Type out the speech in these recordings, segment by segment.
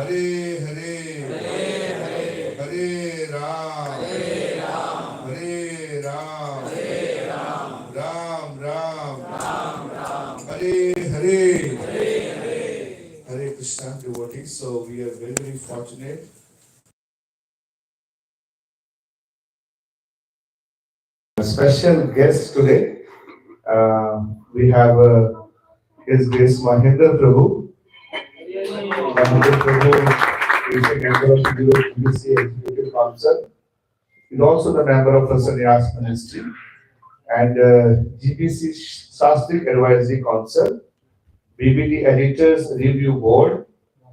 Hare Hare, Hare Ram, Hare Ram, Ram Ram, Hare Hare, Hare Krishna devotees. So we are very, very fortunate. A special guest today. We have His Grace Mahendra Prabhu. Mahendra Prabhu is a member of the GBC Executive Council. He's also the member of the Sannyas Ministry and GBC Shastric Advisory Council, BBT Editors Review Board,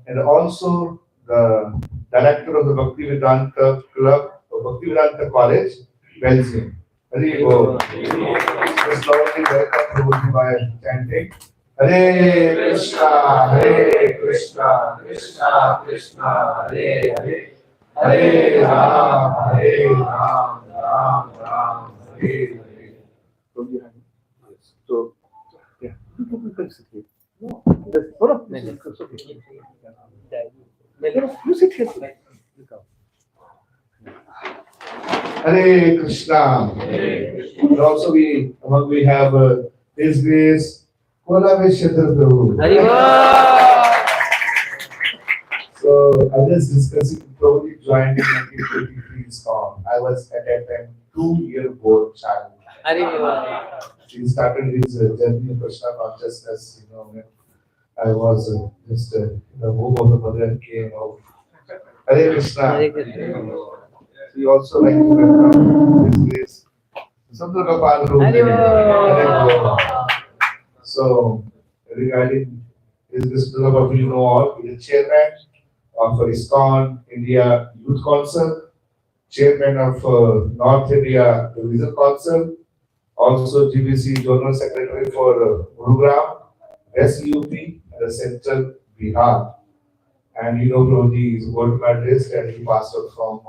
and also the director of the Bhaktivedanta Club, Bhaktivedanta College, Belgium. Hari Bol. Let's loudly welcome Prabhuji by chanting Hare Krishna, Krishna Krishna, Hare Hare, Hare Ram, Ram Ram, Hare Hare. So, yeah. You can sit here. No, you sit here. Hare Krishna. And also we have His Grace Sundar Prabhu. So I was discussing Prabhu joined in 1923 ISKCON. I was at that time 2-year-old child. He started his journey of Krishna consciousness, when I was just the womb of the mother came out. Hare Krishna. We also like to welcome His Grace Sundar Gopal Prabhu. So regarding His Grace Sundar Gopal, you know all, he is chairman of ISKCON India Youth Council, chairman of North India Regional Council, also GBC General Secretary for Gurugram, West UP, and the Central Bihar. And Prabhuji is a gold medalist and he passed out from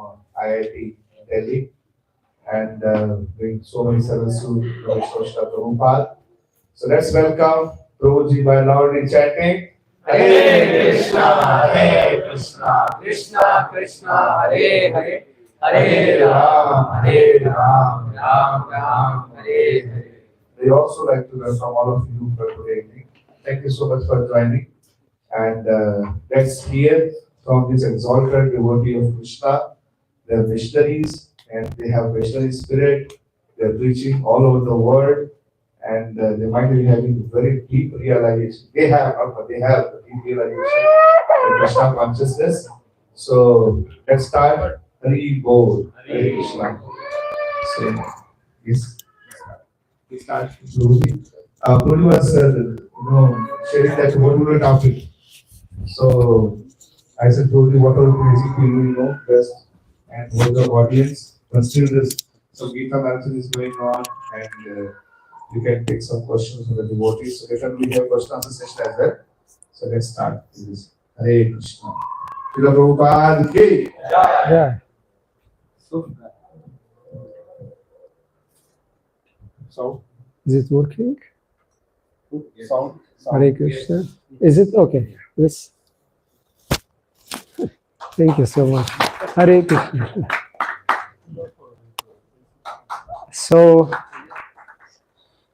IIT Delhi and doing so many services to Srila Prabhupada. So let's welcome Prabhuji by loudly chanting Hare Krishna, Krishna Krishna, Hare Hare, Hare Ram, Ram Ram, Hare Hare. We also like to welcome all of you for today evening. Thank you so much for joining. And let's hear from this exalted devotee of Krishna. They are missionaries and they have missionary spirit. They are preaching all over the world and they might be having very deep realization. They have deep realization of Krishna consciousness. So let's start. Hari Bol. Hare Krishna. So yes, we start. Prabhu was sharing that whatever topic. So I said, Prabhuji, whatever basic you know best and hold the audience. But still, some Gita marathon is going on, and you can take some questions from the devotees. So later we have question answer session as well. So let's start with this. Hare Krishna. Srila Prabhupada ki. Yeah. So is it working? Sound. Hare Krishna. Is it okay? Yes. Thank you so much. Hare Krishna. So,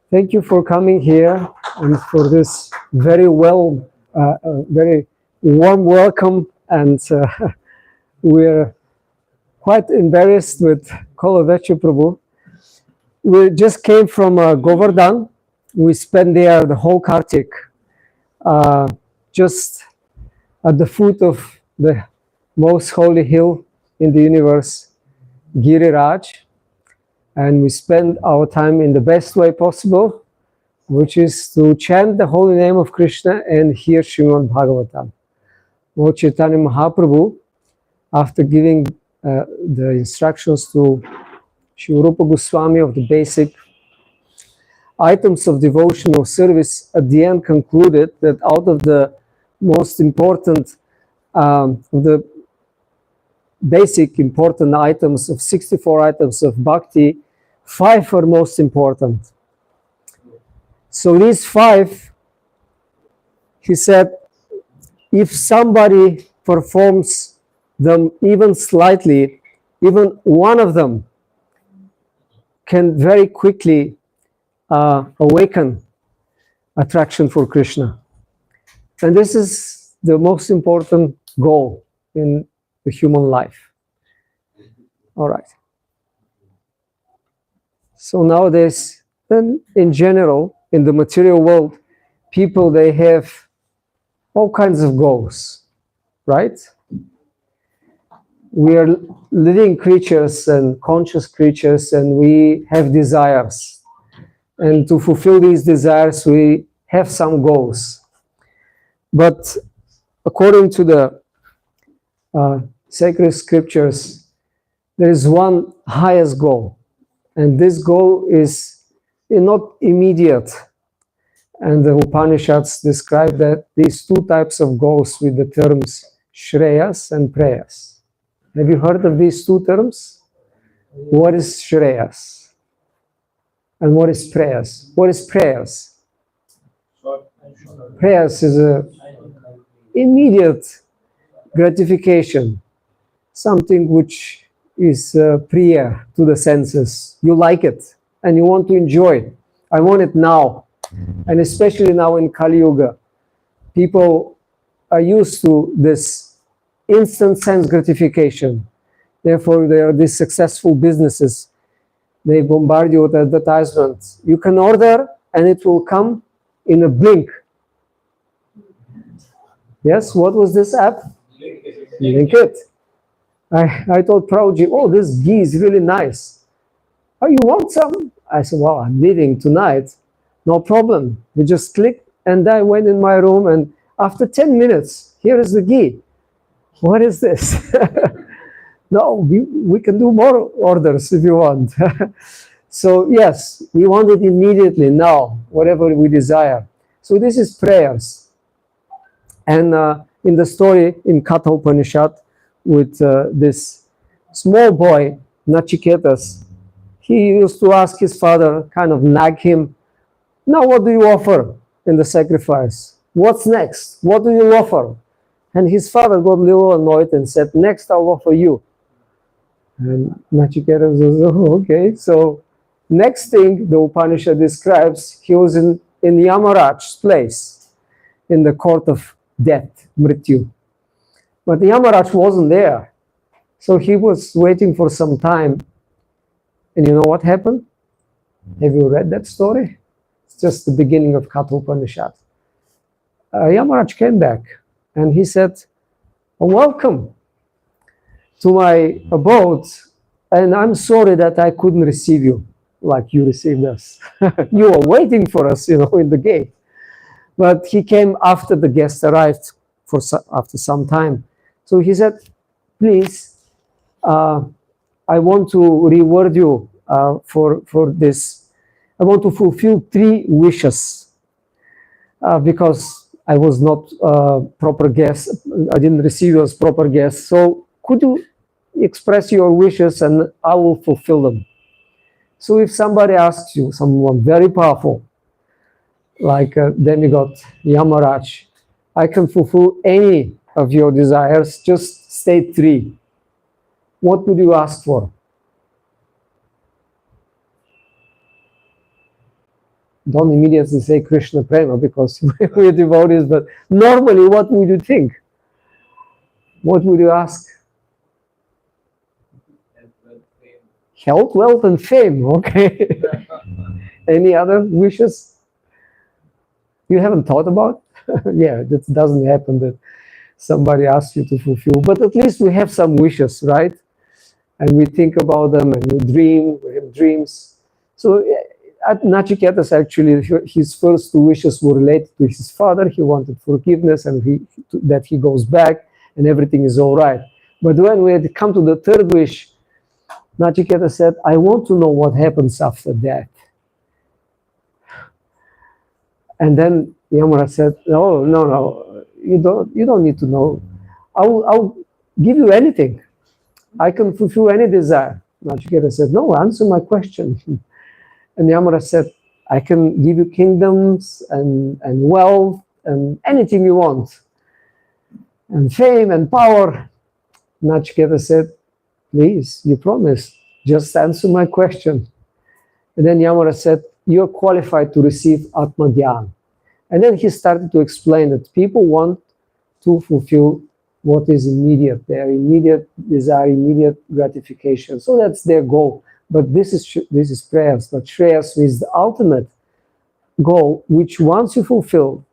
thank you for coming here and for this very warm welcome. And we're quite embarrassed with Kolavechu Prabhu. We just came from Govardhan. We spent there the whole Kartik, just at the foot of the most holy hill in the universe, Giriraj. And we spend our time in the best way possible, which is to chant the holy name of Krishna and hear Srimad Bhagavatam. Lord Chaitanya Mahaprabhu, after giving the instructions to Sri Rupa Goswami of the basic items of devotional service, at the end concluded that out of the most important, the basic important items of 64 items of bhakti, 5 are most important. So these 5, he said, if somebody performs them even slightly, even one of them can very quickly awaken attraction for Krishna. And this is the most important goal in the human life. All right. So nowadays, and in general, in the material world, people, they have all kinds of goals, right? We are living creatures and conscious creatures, and we have desires. And to fulfill these desires, we have some goals. But according to the sacred scriptures, there is one highest goal. And this goal is not immediate. And the Upanishads describe that these two types of goals with the terms Shreyas and Preyas. Have you heard of these two terms? What is Shreyas? And what is Preyas? What is Preyas? Preyas is a immediate gratification, something which is priya to the senses. You like it and you want to enjoy it. I want it now. And especially now in Kali Yuga, people are used to this instant sense gratification. Therefore, there are these successful businesses. They bombard you with advertisements. You can order and it will come in a blink. Yes, what was this app? Blinkit. I told Prabhuji, oh, this ghee is really nice. Oh, you want some? I said, well, I'm leaving tonight. No problem. We just clicked, and I went in my room, and after 10 minutes, here is the ghee. What is this? No, we can do more orders if you want. So yes, we want it immediately, now, whatever we desire. So this is prayers. And in the story in Katha Upanishad with this small boy, Nachiketas, he used to ask his father, kind of nag him, now what do you offer in the sacrifice? What's next? What do you offer? And his father got a little annoyed and said, next I'll offer you. And Nachiketas says, oh, okay. So next thing the Upanishad describes, he was in Yamaraj's place, in the court of death, Mrityu. But Yamaraj wasn't there. So he was waiting for some time. And you know what happened? Have you read that story? It's just the beginning of Katha Upanishad. Yamaraj came back and he said, oh, welcome to my abode, and I'm sorry that I couldn't receive you like you received us. You were waiting for us, in the gate. But he came after the guest arrived after some time. So he said, please, I want to reward you for this. I want to fulfill 3 wishes because I was not a proper guest. I didn't receive you as proper guest. So could you express your wishes and I will fulfill them? So if somebody asks you, someone very powerful, like demigod Yamaraj, I can fulfill any of your desires, just state 3. What would you ask for? Don't immediately say Krishna Prema because we're devotees, but normally what would you think? What would you ask? Health, wealth, and fame. Okay. Any other wishes you haven't thought about? Yeah, that doesn't happen that somebody asks you to fulfill, but at least we have some wishes, right? And we think about them and we dream, we have dreams. So at Nachiketas, actually, his first 2 wishes were related to his father. He wanted forgiveness and that he goes back and everything is all right. But when we had come to the 3rd wish, Nachiketas said, I want to know what happens after death. And then Yamaraj said, no, you don't need to know. I'll give you anything. I can fulfill any desire. Nachiketas said, no, answer my question. And Yamaraj said, I can give you kingdoms and wealth and anything you want. and fame and power. Nachiketa said, please, you promised, just answer my question. And then Yamara said, you're qualified to receive Atma Gyan. And then he started to explain that people want to fulfill what is immediate, their immediate desire, immediate gratification. So that's their goal. But this is prayers. But Shreyas is the ultimate goal, which once you fulfill,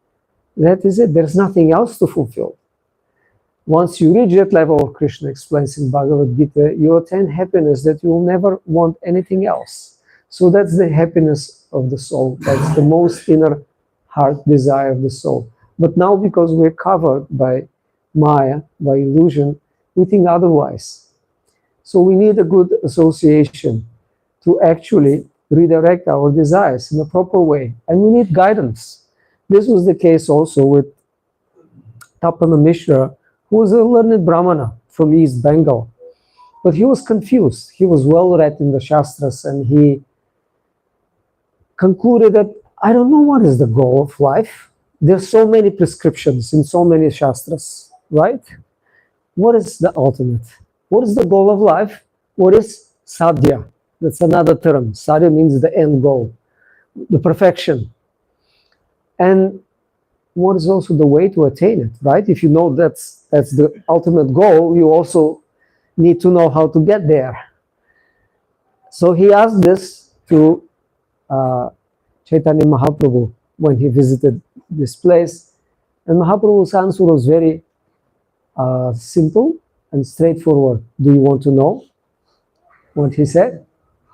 that is it. There's nothing else to fulfill. Once you reach that level, Krishna explains in Bhagavad Gita, you attain happiness that you will never want anything else. So that's the happiness of the soul. That's the most inner heart desire of the soul. But now, because we're covered by Maya, by illusion, we think otherwise. So we need a good association to actually redirect our desires in a proper way. And we need guidance. This was the case also with Tapana Mishra, who was a learned Brahmana from East Bengal. But he was confused. He was well read in the Shastras, and he concluded that I don't know what is the goal of life. There's so many prescriptions in so many Shastras, right? What is the ultimate? What is the goal of life? What is sadhya? That's another term. Sadhya means the end goal, the perfection. And what is also the way to attain it, right? If you know that's the ultimate goal, you also need to know how to get there. So he asked this to Chaitanya Mahaprabhu when he visited this place. And Mahaprabhu's answer was very simple and straightforward. Do you want to know what he said?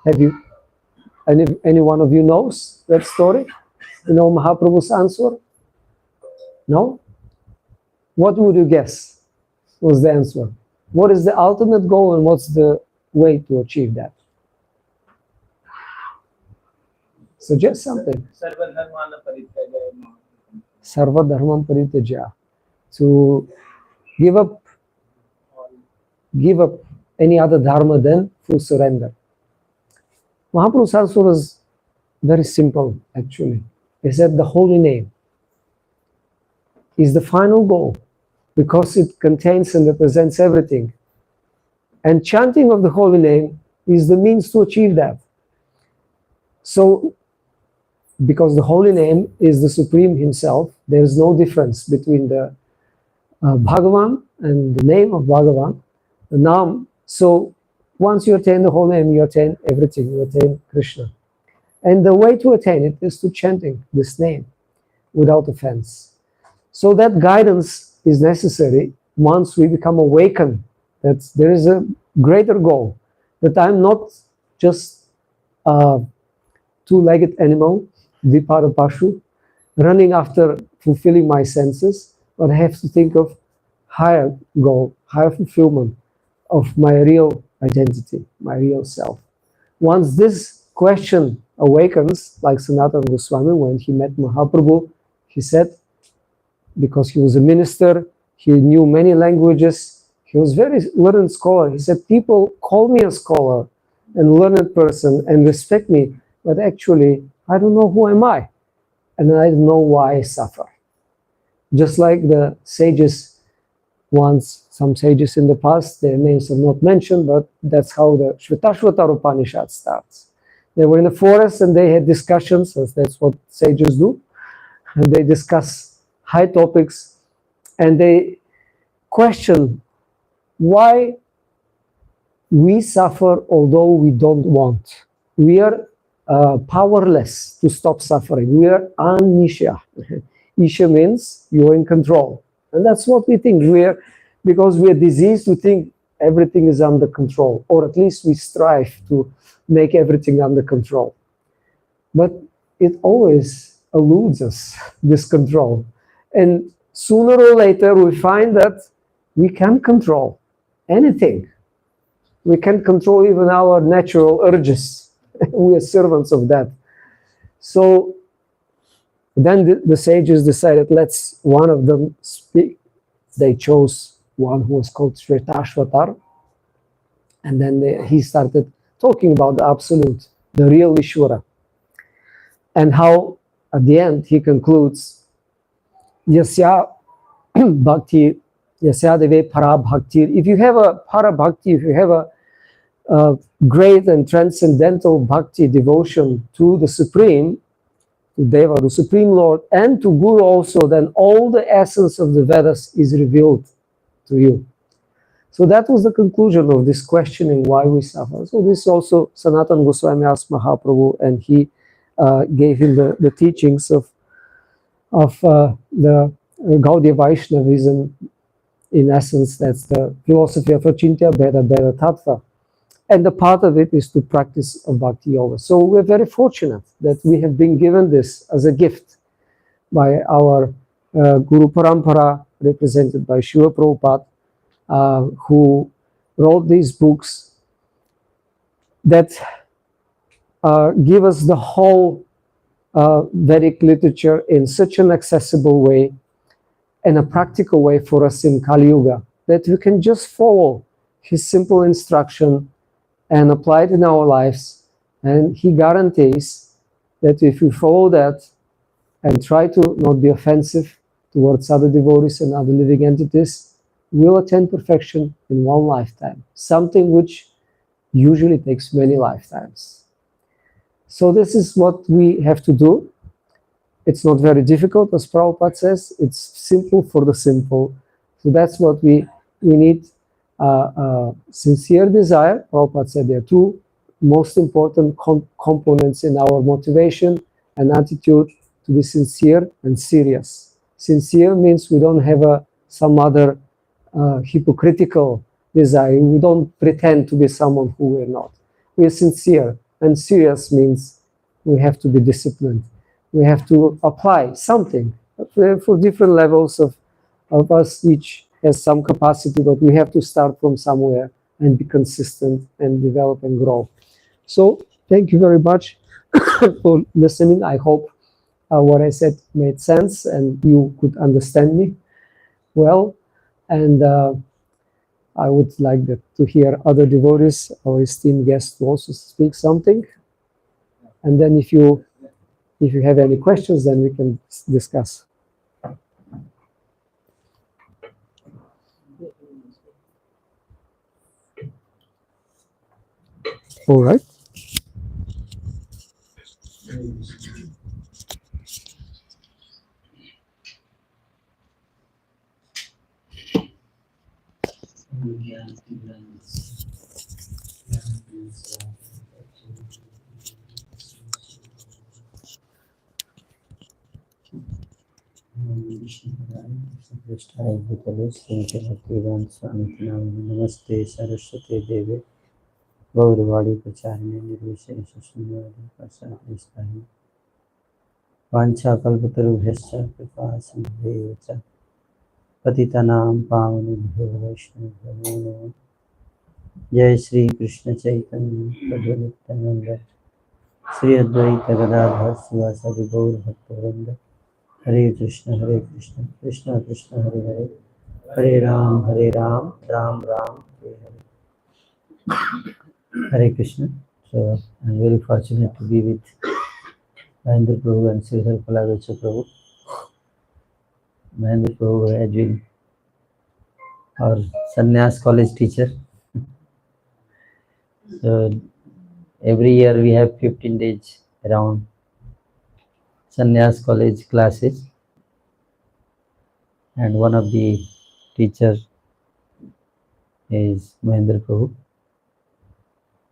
Have you, any one of you knows that story? You know Mahaprabhu's answer? No? What would you guess was the answer? What is the ultimate goal and what's the way to achieve that? Suggest something. Sarva dharmam parityaja. To give up any other dharma than full surrender. Mahaprabhu's answer was very simple, actually. He said the holy name is the final goal because it contains and represents everything. And chanting of the holy name is the means to achieve that. So, because the holy name is the Supreme Himself, there is no difference between the Bhagavan and the name of Bhagavan, the Nam. So, once you attain the holy name, you attain everything, you attain Krishna. And the way to attain it is to chanting this name without offense. So that guidance is necessary once we become awakened that there is a greater goal, that I'm not just a two-legged animal, Vipara Pashu, running after fulfilling my senses, but I have to think of higher goal, higher fulfillment of my real identity, my real self. Once this question awakens, like Sanatana Goswami, when he met Mahaprabhu, he said, because he was a minister, he knew many languages, he was a very learned scholar. He said, people call me a scholar and learned person and respect me, but actually, I don't know who am I, and I don't know why I suffer. Just like the sages once, some sages in the past, their names are not mentioned, but that's how the Shvetashvatar Upanishad starts. They were in the forest and they had discussions, as that's what sages do, and they discuss high topics, and they question why we suffer although we don't want. We are powerless to stop suffering. We are anisha. Isha means you're in control. And that's what we think. Because we are diseased, we think everything is under control, or at least we strive to make everything under control. But it always eludes us, this control. And sooner or later, we find that we can control anything. We can control even our natural urges. We are servants of that. So then the sages decided, let's one of them speak. They chose one who was called Shvetashvatar. And then he started talking about the absolute, the real Ishvara. And how, at the end, he concludes, Yasya Bhakti Yasyadeve para bhakti. If you have a para bhakti, if you have a great and transcendental bhakti devotion to the Supreme, to Deva, the Supreme Lord, and to Guru also, then all the essence of the Vedas is revealed to you. So that was the conclusion of this questioning why we suffer. So this also Sanatana Goswami asked Mahaprabhu, and he gave him the teachings of the Gaudiya Vaishnavism. In essence, that's the philosophy of Achintya Bheda Bheda Tattva. And the part of it is to practice a bhakti yoga. So we're very fortunate that we have been given this as a gift by our Guru Parampara, represented by Srila Prabhupada, who wrote these books that give us the whole Vedic literature in such an accessible way and a practical way for us in Kali Yuga, that we can just follow his simple instruction and apply it in our lives. And he guarantees that if we follow that and try to not be offensive towards other devotees and other living entities, we'll attain perfection in one lifetime, something which usually takes many lifetimes. So this is what we have to do. It's not very difficult, as Prabhupada says. It's simple for the simple. So that's what we need. Sincere desire. Prabhupada said there are two most important components in our motivation and attitude: to be sincere and serious. Sincere means we don't have some other hypocritical desire. We don't pretend to be someone who we're not. We're sincere, and serious means we have to be disciplined. We have to apply something for different levels of us. Each has some capacity, but we have to start from somewhere and be consistent and develop and grow. So thank you very much for listening. I hope what I said made sense and you could understand me well. And I would like to hear other devotees, our esteemed guests, to also speak something. And then if you have any questions, then we can discuss. All right. नमस्ते सरस्वती देवे गौरवाणी प्रचारिणे निर्विशेष शून्यवादी वाञ्छाकल्पतरुभ्यश्च कृपा सिन्धुभ्येव च पतितानां पावनेभ्यो वैष्णवेभ्यो नमो नमः। जय श्री कृष्ण चैतन्य प्रभु नित्यानंद श्री अद्वैत गदाधर शिवासादि गौर भक्तवृंद। हरे कृष्ण कृष्ण कृष्ण हरे हरे, हरे Ram Ram Ram Hare Hare. Hare Krishna. So I'm very fortunate to be with Mahendra Prabhu and Sundar Gopal Prabhu. Mahendra Prabhu has been our sannyas college teacher. So every year we have 15 days around sannyas college classes, and one of the teachers is Mahendra Prabhu,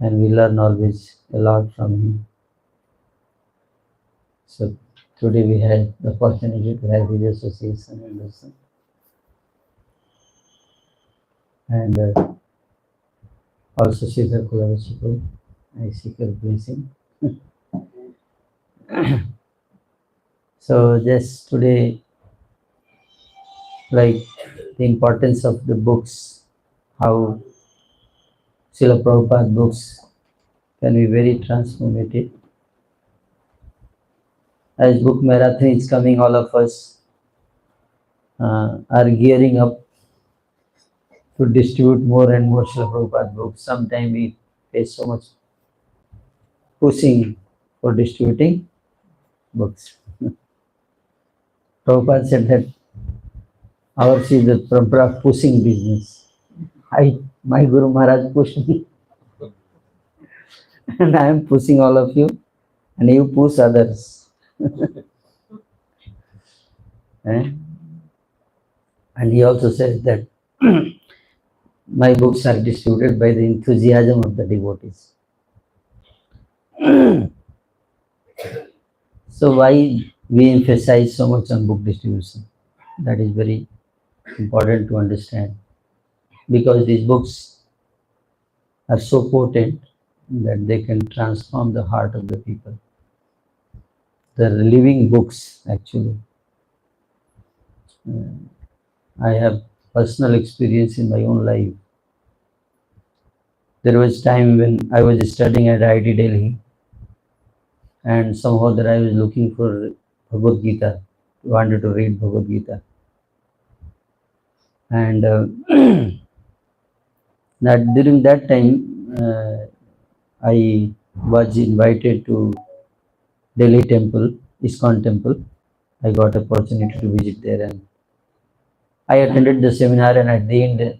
and we learn always a lot from him. So today we had the opportunity to have his association and lesson. And also Sridhar Kulavachiko, I seek your blessing. So just today, like the importance of the books, how Srila Prabhupada books can be very transformative. As book marathon is coming, all of us are gearing up to distribute more and more Srila Prabhupada books. Sometimes we face so much pushing for distributing books. Prabhupada said that Ours is the parampara pushing business. My Guru Maharaj pushed me, and I am pushing all of you, and you push others. Eh? And he also says that my books are distributed by the enthusiasm of the devotees. So why we emphasize so much on book distribution? That is very important to understand, because these books are so potent that they can transform the heart of the people. They're living books, actually. I have personal experience in my own life. There was time when I was studying at IIT Delhi, and somehow that I was looking for Bhagavad Gita, wanted to read Bhagavad Gita. And that during that time, I was invited to Delhi temple, ISKCON temple. I got opportunity to visit there, and I attended the seminar, and at the end,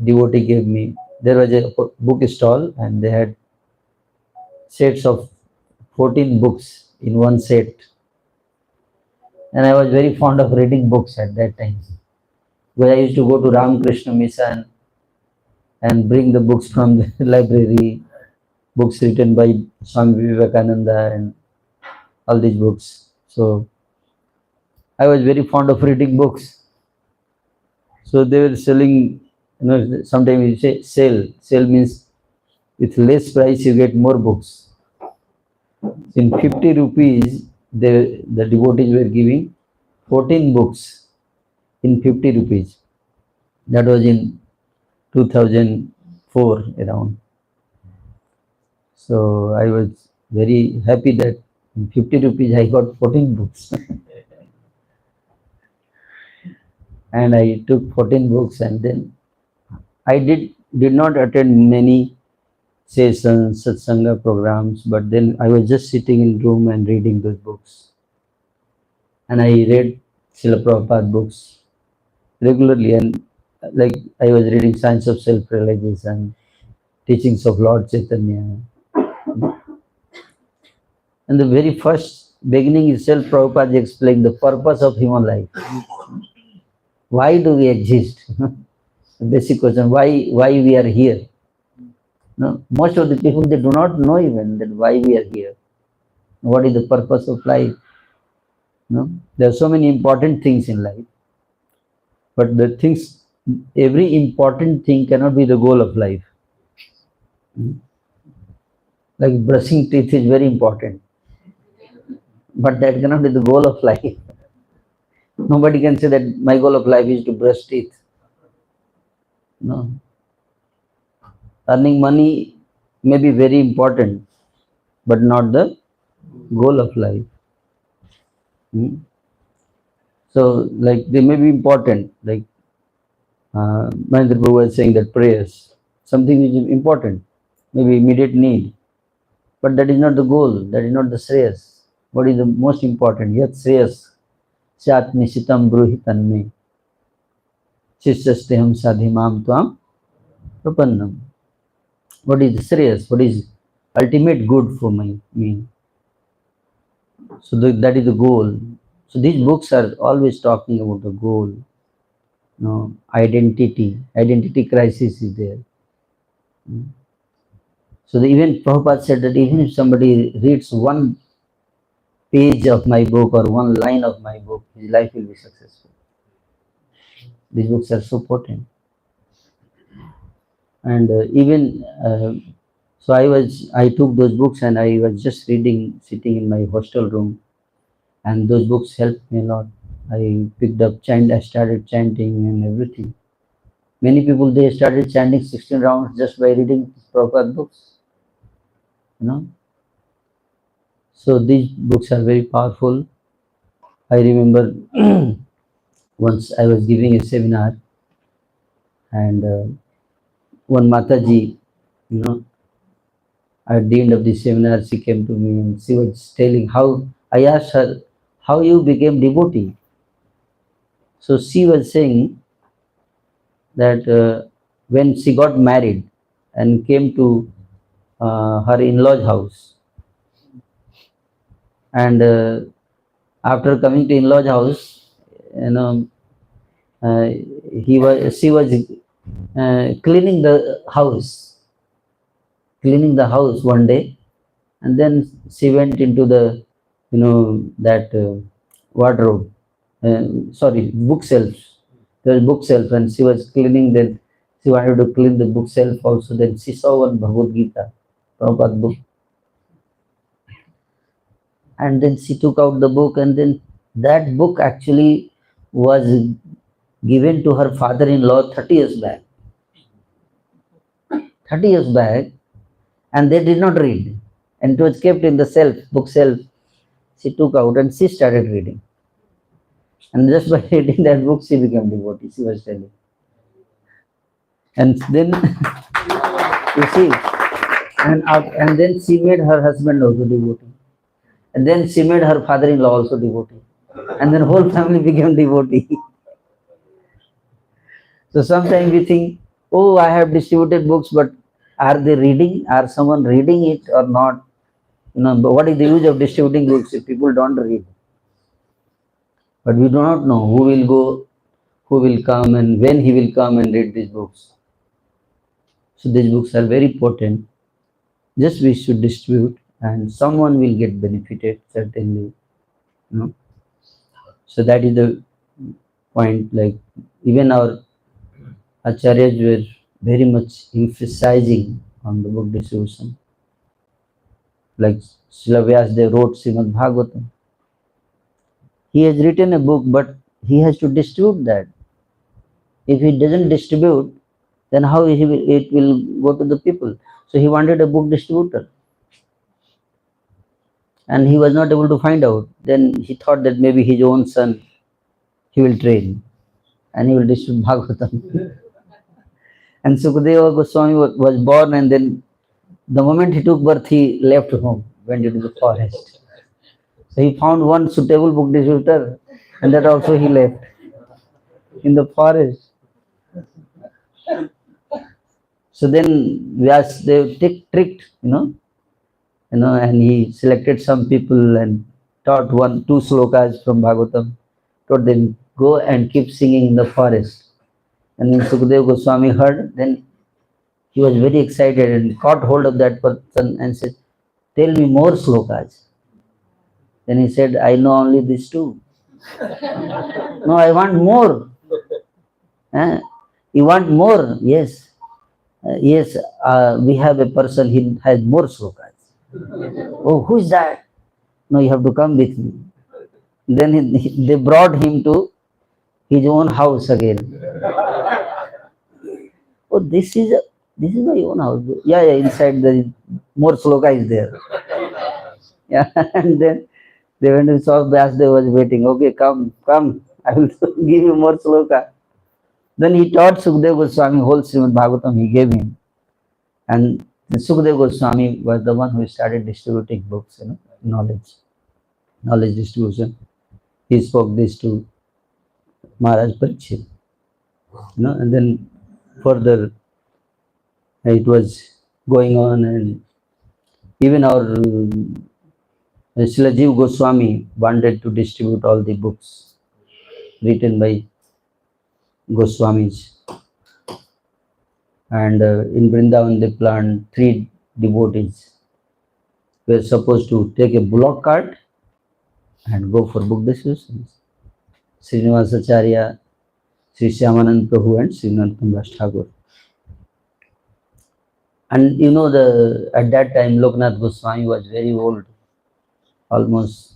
devotee gave me, there was a book stall, and they had sets of 14 books in one set. And I was very fond of reading books at that time. Because I used to go to Ramakrishna Mission and bring the books from the library, books written by Swami Vivekananda and all these books. So I was very fond of reading books. So they were selling, sometimes you say sale. Sale means with less price you get more books. In 50 rupees, the devotees were giving 14 books in 50 rupees. That was in 2004 around. So I was very happy that in 50 rupees I got 14 books. And I took 14 books, and then I did not attend many sessions, satsanga programs, but then I was just sitting in room and reading those books. And I read Srila Prabhupada books regularly, and like I was reading Science of Self-Realization, Teachings of Lord Chaitanya. And the very first beginning itself, Prabhupada explained the purpose of human life. Why do we exist? The basic question, why we are here? No, most of the people, they do not know even that why we are here. What is the purpose of life? No? There are so many important things in life, but the things, every important thing cannot be the goal of life. Like brushing teeth is very important, but that cannot be the goal of life. Nobody can say that my goal of life is to brush teeth. No. Earning money may be very important, but not the goal of life. So, like, they may be important, like Mahendra prabhu was saying that prayers, something which is important, maybe immediate need, but that is not the goal, that is not the shreyas. What is the most important? Yat shreyas, sat nisitam bruhitan me, shishasteham sadhimam tvam prapannam. What is the shreyas? What is ultimate good for me? So that is the goal. So these books are always talking about the goal. No, identity crisis is there. So even Prabhupada said that even if somebody reads one page of my book or one line of my book, his life will be successful. These books are so potent. And so I took those books and I was just reading, sitting in my hostel room, and those books helped me a lot. I picked up I started chanting and everything. Many people, they started chanting 16 rounds just by reading Prabhupada books. So these books are very powerful. I remember once I was giving a seminar, and one Mataji, at the end of the seminar, she came to me and she was telling how, I asked her, how you became devotee? So she was saying that when she got married and came to her in-laws house, and after coming to in-laws house, you know, uh, she was cleaning the house one day, and then she went into the, that wardrobe, sorry, bookshelf. There was bookshelf, and she was cleaning. Then she wanted to clean the bookshelf also. Then she saw one Bhagavad Gita, Prabhupada book, and then she took out the book, and then that book actually was given to her father-in-law 30 years back. 30 years back, and they did not read, and it was kept in the bookshelf. She took out and she started reading, and just by reading that book, she became devotee. She was telling, and then you see, and then she made her husband also devotee, and then she made her father-in-law also devotee, and then whole family became devotee. So sometimes we think, oh, I have distributed books, but are they reading? Are someone reading it or not? But what is the use of distributing books if people don't read? But we do not know who will go, who will come, and when he will come and read these books. So these books are very important. Just we should distribute, and someone will get benefited certainly. So that is the point. Like even our acharyas were very much emphasizing on the book distribution. Like Srila Vyasdev wrote Srimad Bhagavatam. He has written a book, but he has to distribute that. If he doesn't distribute, then how it will go to the people? So he wanted a book distributor, and he was not able to find out. Then he thought that maybe his own son he will train, and he will distribute Bhagavatam. And Sukadeva Goswami was born, and then the moment he took birth, he left home, went into the forest. So he found one suitable book distributor, and that also he left in the forest. So then they tricked, and he selected some people and taught 1-2 slokas from Bhagavatam, told them, go and keep singing in the forest. And when Sukadeva Goswami heard, then he was very excited and caught hold of that person and said, tell me more slokas. Then he said, I know only these 2. No, I want more. You want more? Yes. Yes, we have a person, he has more slokas. Oh, who is that? No, you have to come with me. Then they brought him to his own house again. Oh, this is my own house. Yeah, inside the more sloka is there. Yeah, and then they went and saw Vyasdev was waiting. Okay, come, I will give you more sloka. Then he taught Sukadeva Goswami whole Srimad Bhagavatam he gave him. And Sukadeva Goswami was the one who started distributing books, knowledge distribution. He spoke this to Maharaj Parikshit, and then further it was going on, and even our Srila Jiva Goswami wanted to distribute all the books written by Goswamis. And in Vrindavan they planned 3 devotees were supposed to take a bullock cart and go for book distributions. Srinivasacharya, Sri Shyamanand Prabhu and Sri Narottam Das Thakur. And at that time Loknath Goswami was very old, almost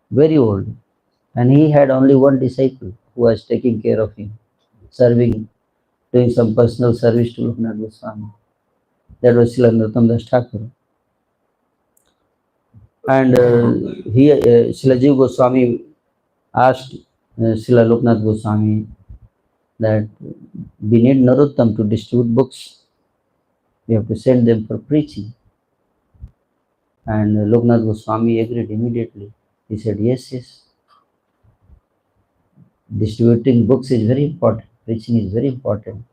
very old. And he had only one disciple who was taking care of him, serving, doing some personal service to Loknath Goswami. That was Srila Narottam Das Thakur. And Srila Jiva Goswami asked Srila Loknath Goswami that we need Narottam to distribute books. We have to send them for preaching. And Loknath Goswami agreed immediately. He said, yes. Distributing books is very important. Preaching is very important.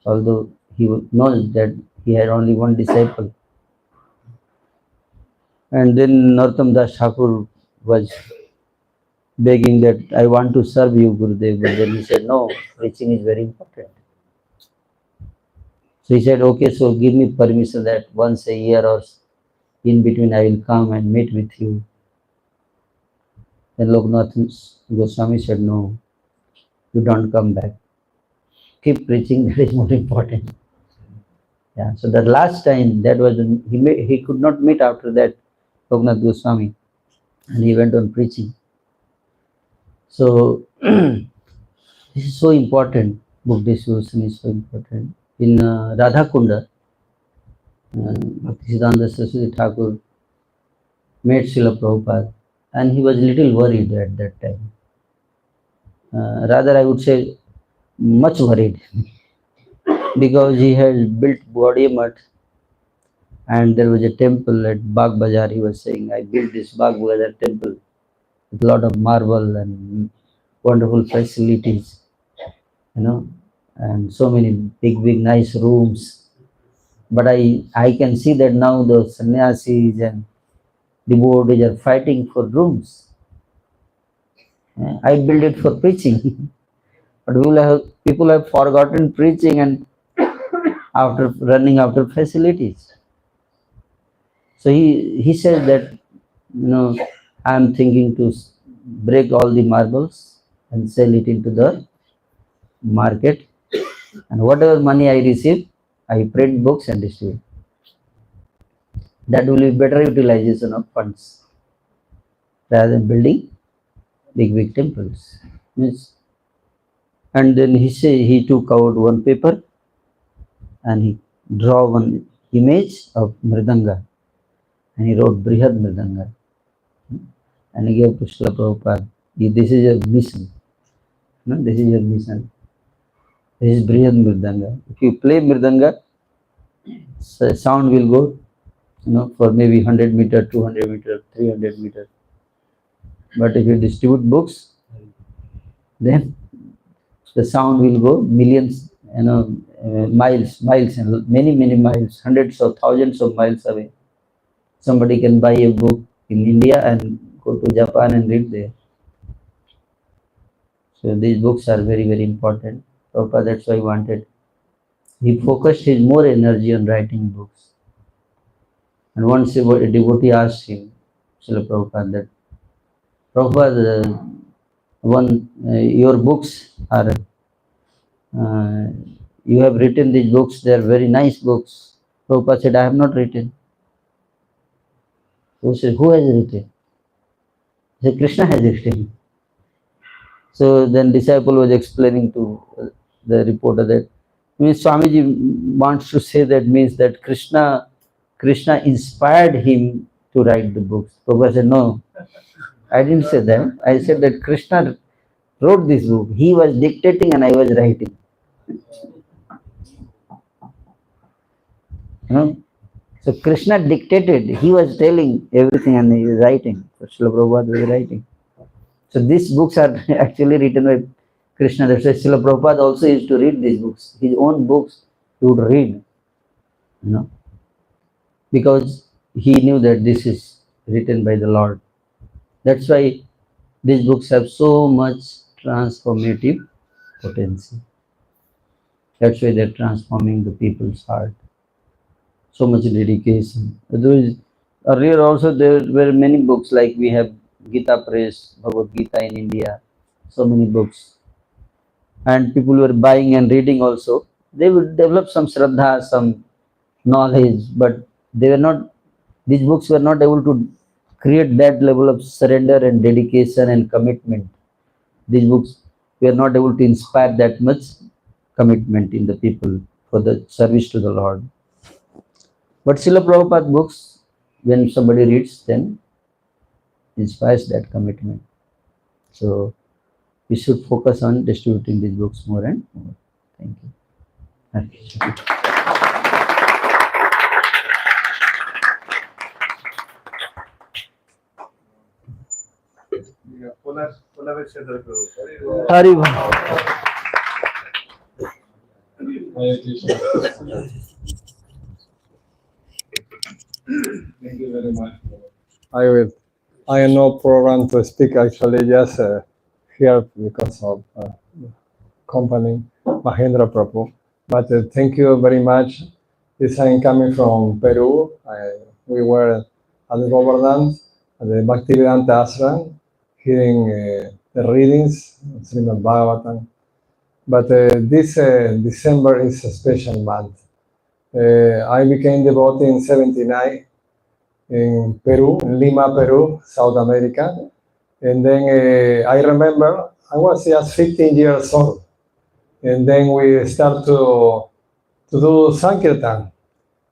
Although he knows that he had only one disciple. And then Narottam Das Thakur was begging that I want to serve you, Gurudev. But then he said, no, preaching is very important. So he said, okay, so give me permission that once a year or in between I will come and meet with you. Then Loknath Goswami said, no, you don't come back. Keep preaching, that is more important. Yeah, so the last time that was he could not meet after that Loknath Goswami, and he went on preaching. So this is so important. Book distribution is so important. In Radha Kunda, Bhaktisiddhanta Saraswati Thakur met Srila Prabhupada, and he was little worried at that time. Rather, I would say much worried because he had built Gaudiya Math, and there was a temple at Bagh Bazar. He was saying, I built this Bagh Bazar temple with a lot of marble and wonderful facilities, and so many big, nice rooms. But I can see that now the sannyasis and devotees are fighting for rooms. I built it for preaching. But people have forgotten preaching and after running after facilities. So he says that, I am thinking to break all the marbles and sell it into the market, and whatever money I receive, I print books and distribute. That will be better utilization of funds rather than building big temples. And then he took out one paper and he draw one image of Mridanga, and he wrote Brihad Mridanga, and he gave to Srila Prabhupada. This is your mission. This is your mission. This is Brihad Mridanga. If you play Mridanga, sound will go, for maybe 100 meter, 200 meter, 300 meter. But if you distribute books, then the sound will go millions, miles, and many miles, hundreds of thousands of miles away. Somebody can buy a book in India and go to Japan and read there. So these books are very important. Prabhupada, that's why he wanted. He focused his more energy on writing books. And once a devotee asked him, Srila Prabhupada, that Prabhupada, your books are, you have written these books, they are very nice books. Prabhupada said, I have not written. He said, who has written? He said, Krishna has written. So then disciple was explaining to the reporter that, Swamiji wants to say that means that Krishna inspired him to write the books. Prabhupada said, no, I didn't say that. I said that Krishna wrote this book. He was dictating and I was writing. So Krishna dictated. He was telling everything and he was writing. So Srila Prabhupada was writing. So these books are actually written by Krishna. That's why Srila Prabhupada also used to read these books. His own books he would read. Because he knew that this is written by the Lord. That's why these books have so much transformative potency. That's why they're transforming the people's heart. So much dedication. Earlier also there were many books, like we have Gita Press, Bhagavad Gita in India, so many books. And people were buying and reading also. They would develop some Shraddha, some knowledge, but these books were not able to create that level of surrender and dedication and commitment. These books were not able to inspire that much commitment in the people for the service to the Lord. But Srila Prabhupada books, when somebody reads, then inspires that commitment. So we should focus on distributing these books more and more. Thank you. Yeah, full of Hari. Thank you very much. I am no program to speak actually, just here because of company Mahendra Prabhu. But thank you very much. This I'm coming from Peru. We were at the governance at the Bhaktivedanta Ashram, hearing the readings, Srimad Bhagavatam. But this December is a special month. I became devotee in 79 in Peru, in Lima, Peru, South America. And then I remember I was just 15 years old. And then we start to do Sankirtan.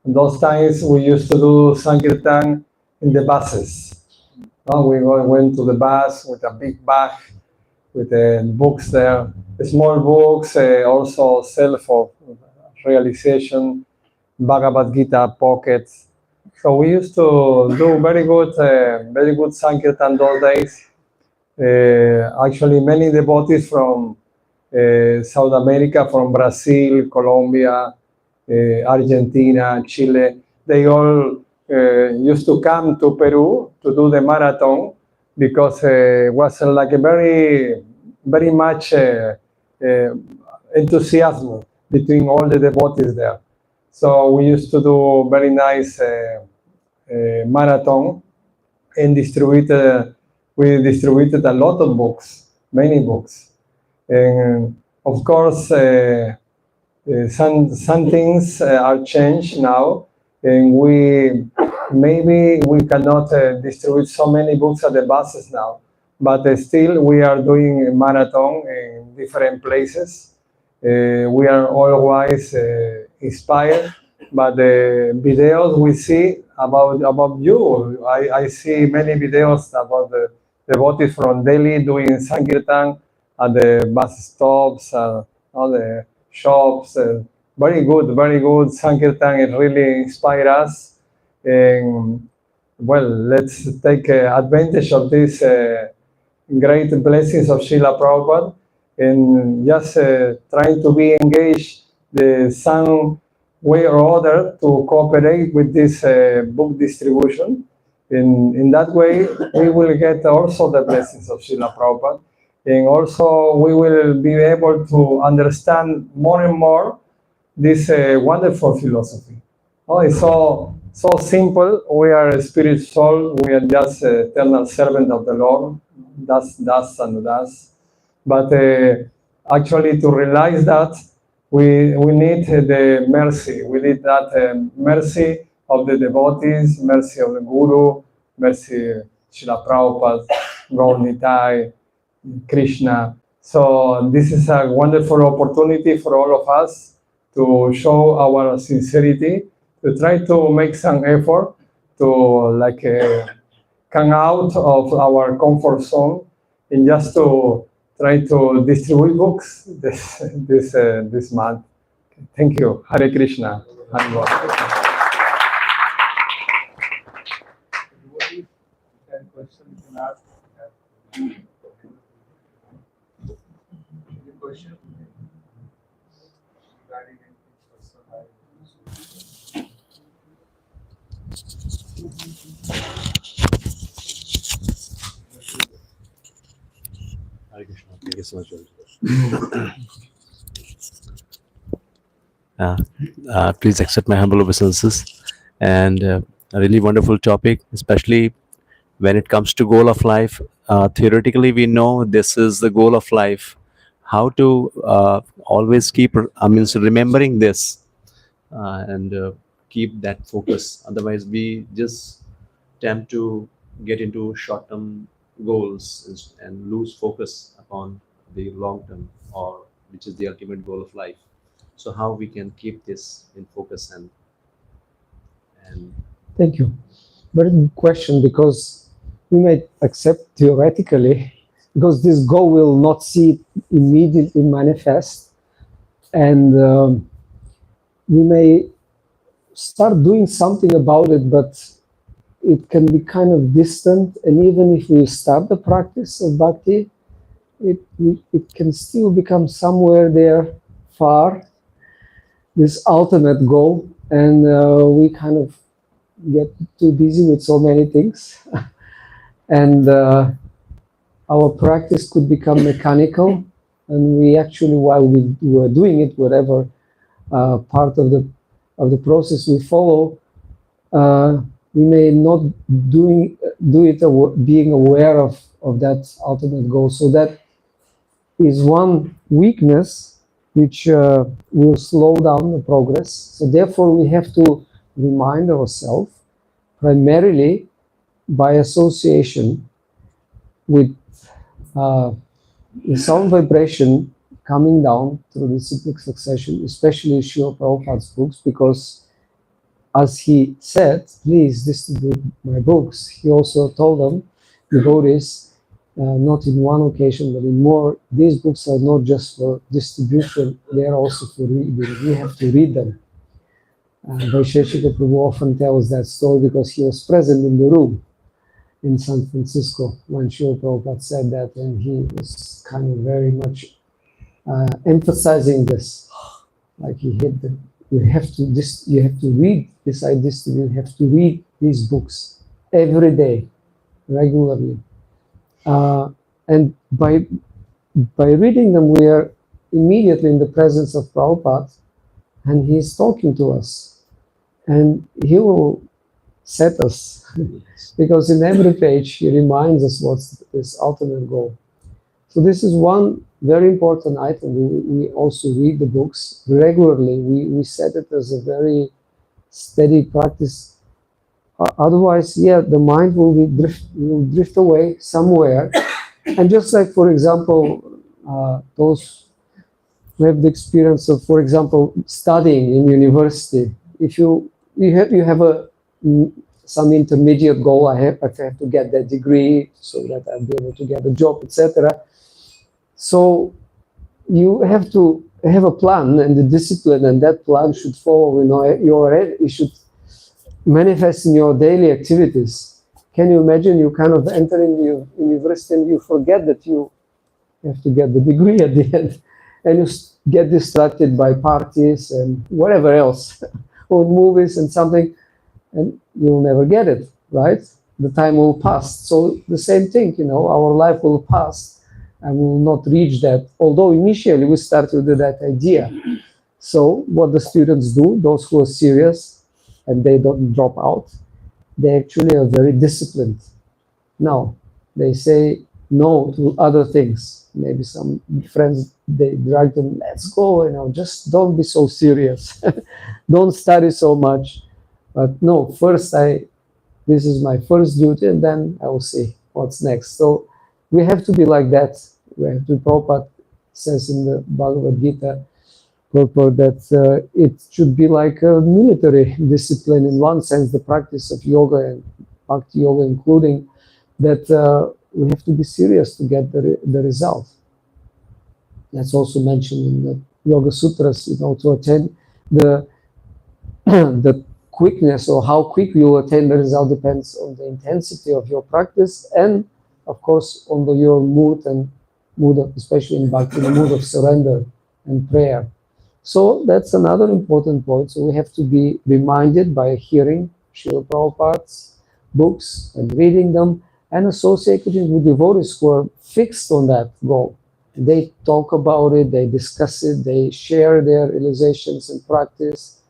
In those times, we used to do Sankirtan in the buses. We went to the bus with a big bag with books there, small books, also self-realization, Bhagavad Gita pockets. So we used to do very good Sankirtan those days. Actually, many devotees from South America, from Brazil, Colombia, Argentina, Chile, they all used to come to Peru to do the marathon because it was like a very much enthusiasm between all the devotees there. So we used to do very nice marathon and we distributed a lot of books, many books. And of course, some things are changed now, and maybe we cannot distribute so many books at the buses now, but still we are doing a marathon in different places. We are always inspired by the videos we see about you. I see many videos about the devotees from Delhi doing Sankirtan at the bus stops, all the shops. Very good Sankirtan. It really inspired us. And well, let's take advantage of these great blessings of Srila Prabhupada and just trying to be engaged some way or other to cooperate with this book distribution. In that way, we will get also the blessings of Srila Prabhupada. And also we will be able to understand more and more this wonderful philosophy. Oh, it's so simple. We are a spirit soul. We are just eternal servant of the Lord. That's and that's. But actually, to realize that, we need the mercy. We need that mercy of the devotees, mercy of the Guru, mercy of Srila Prabhupada, Gaur Nitai, Krishna. So this is a wonderful opportunity for all of us to show our sincerity, to try to make some effort to come out of our comfort zone and just to try to distribute books this month. Thank you. Hare Krishna. Hare Krishna. Question regarding anything personal. Hare Krishna. Thank you so much. Please accept my humble obeisances. And a really wonderful topic, especially when it comes to goal of life. Theoretically, we know this is the goal of life. How to always keep, remembering this and keep that focus. Otherwise, we just tend to get into short-term goals and lose focus upon the long-term, or which is the ultimate goal of life. So how we can keep this in focus and Thank you. Very good question, because we may accept theoretically, because this goal will not see it immediately manifest, and we may start doing something about it, but it can be kind of distant. And even if we start the practice of bhakti, it can still become somewhere there far, this ultimate goal, and we kind of get too busy with so many things, and our practice could become mechanical, and we actually, while we were doing it, whatever part of the process we follow, we may not do it being aware of that ultimate goal. So that is one weakness which will slow down the progress. So therefore, we have to remind ourselves, primarily by association with the sound vibration coming down through the cyclic succession, especially Srila Prabhupada's books, because as he said, please distribute my books. He also told them, devotees, not in one occasion, but in more, these books are not just for distribution, they are also for reading. We have to read them. Vaisheshika Prabhu often tells that story because he was present in the room in San Francisco when Srila Prabhupada said that, and he was kind of very much emphasizing this. Like he hit the, you have to read, beside this, you have to read these books every day, regularly. And by reading them, we are immediately in the presence of Prabhupada, and he's talking to us. And he will set us, because in every page he reminds us what's this ultimate goal. So this is one very important item. We also read the books regularly. We set it as a very steady practice. Otherwise, yeah, the mind will drift away somewhere. And just like, for example, those who have the experience of, for example, studying in university, if you have some intermediate goal, I have to get that degree so that I'll be able to get a job, etc. So you have to have a plan and the discipline, and that plan should follow, it should manifest in your daily activities. Can you imagine you kind of enter in the university and you forget that you have to get the degree at the end, and you get distracted by parties and whatever else, or movies and something, and you'll never get it, right? The time will pass. So the same thing, our life will pass and we will not reach that, although initially we started with that idea. So what the students do, those who are serious and they don't drop out, they actually are very disciplined. Now, they say no to other things. Maybe some friends, they drag them, let's go, just don't be so serious. Don't study so much. But no, first this is my first duty, and then I will see what's next. So we have to be like that. We have to, Prabhupada says in the Bhagavad Gita, that it should be like a military discipline in one sense, the practice of yoga and bhakti yoga, including that we have to be serious to get the result. That's also mentioned in the Yoga Sutras, to attain the quickness, or how quick you attain the result, depends on the intensity of your practice and, of course, on your mood, especially in bhakti, the mood of surrender and prayer. So that's another important point. So we have to be reminded by hearing Srila Prabhupada's books and reading them, and associating with devotees who are fixed on that goal. They talk about it, they discuss it, they share their realizations and practice.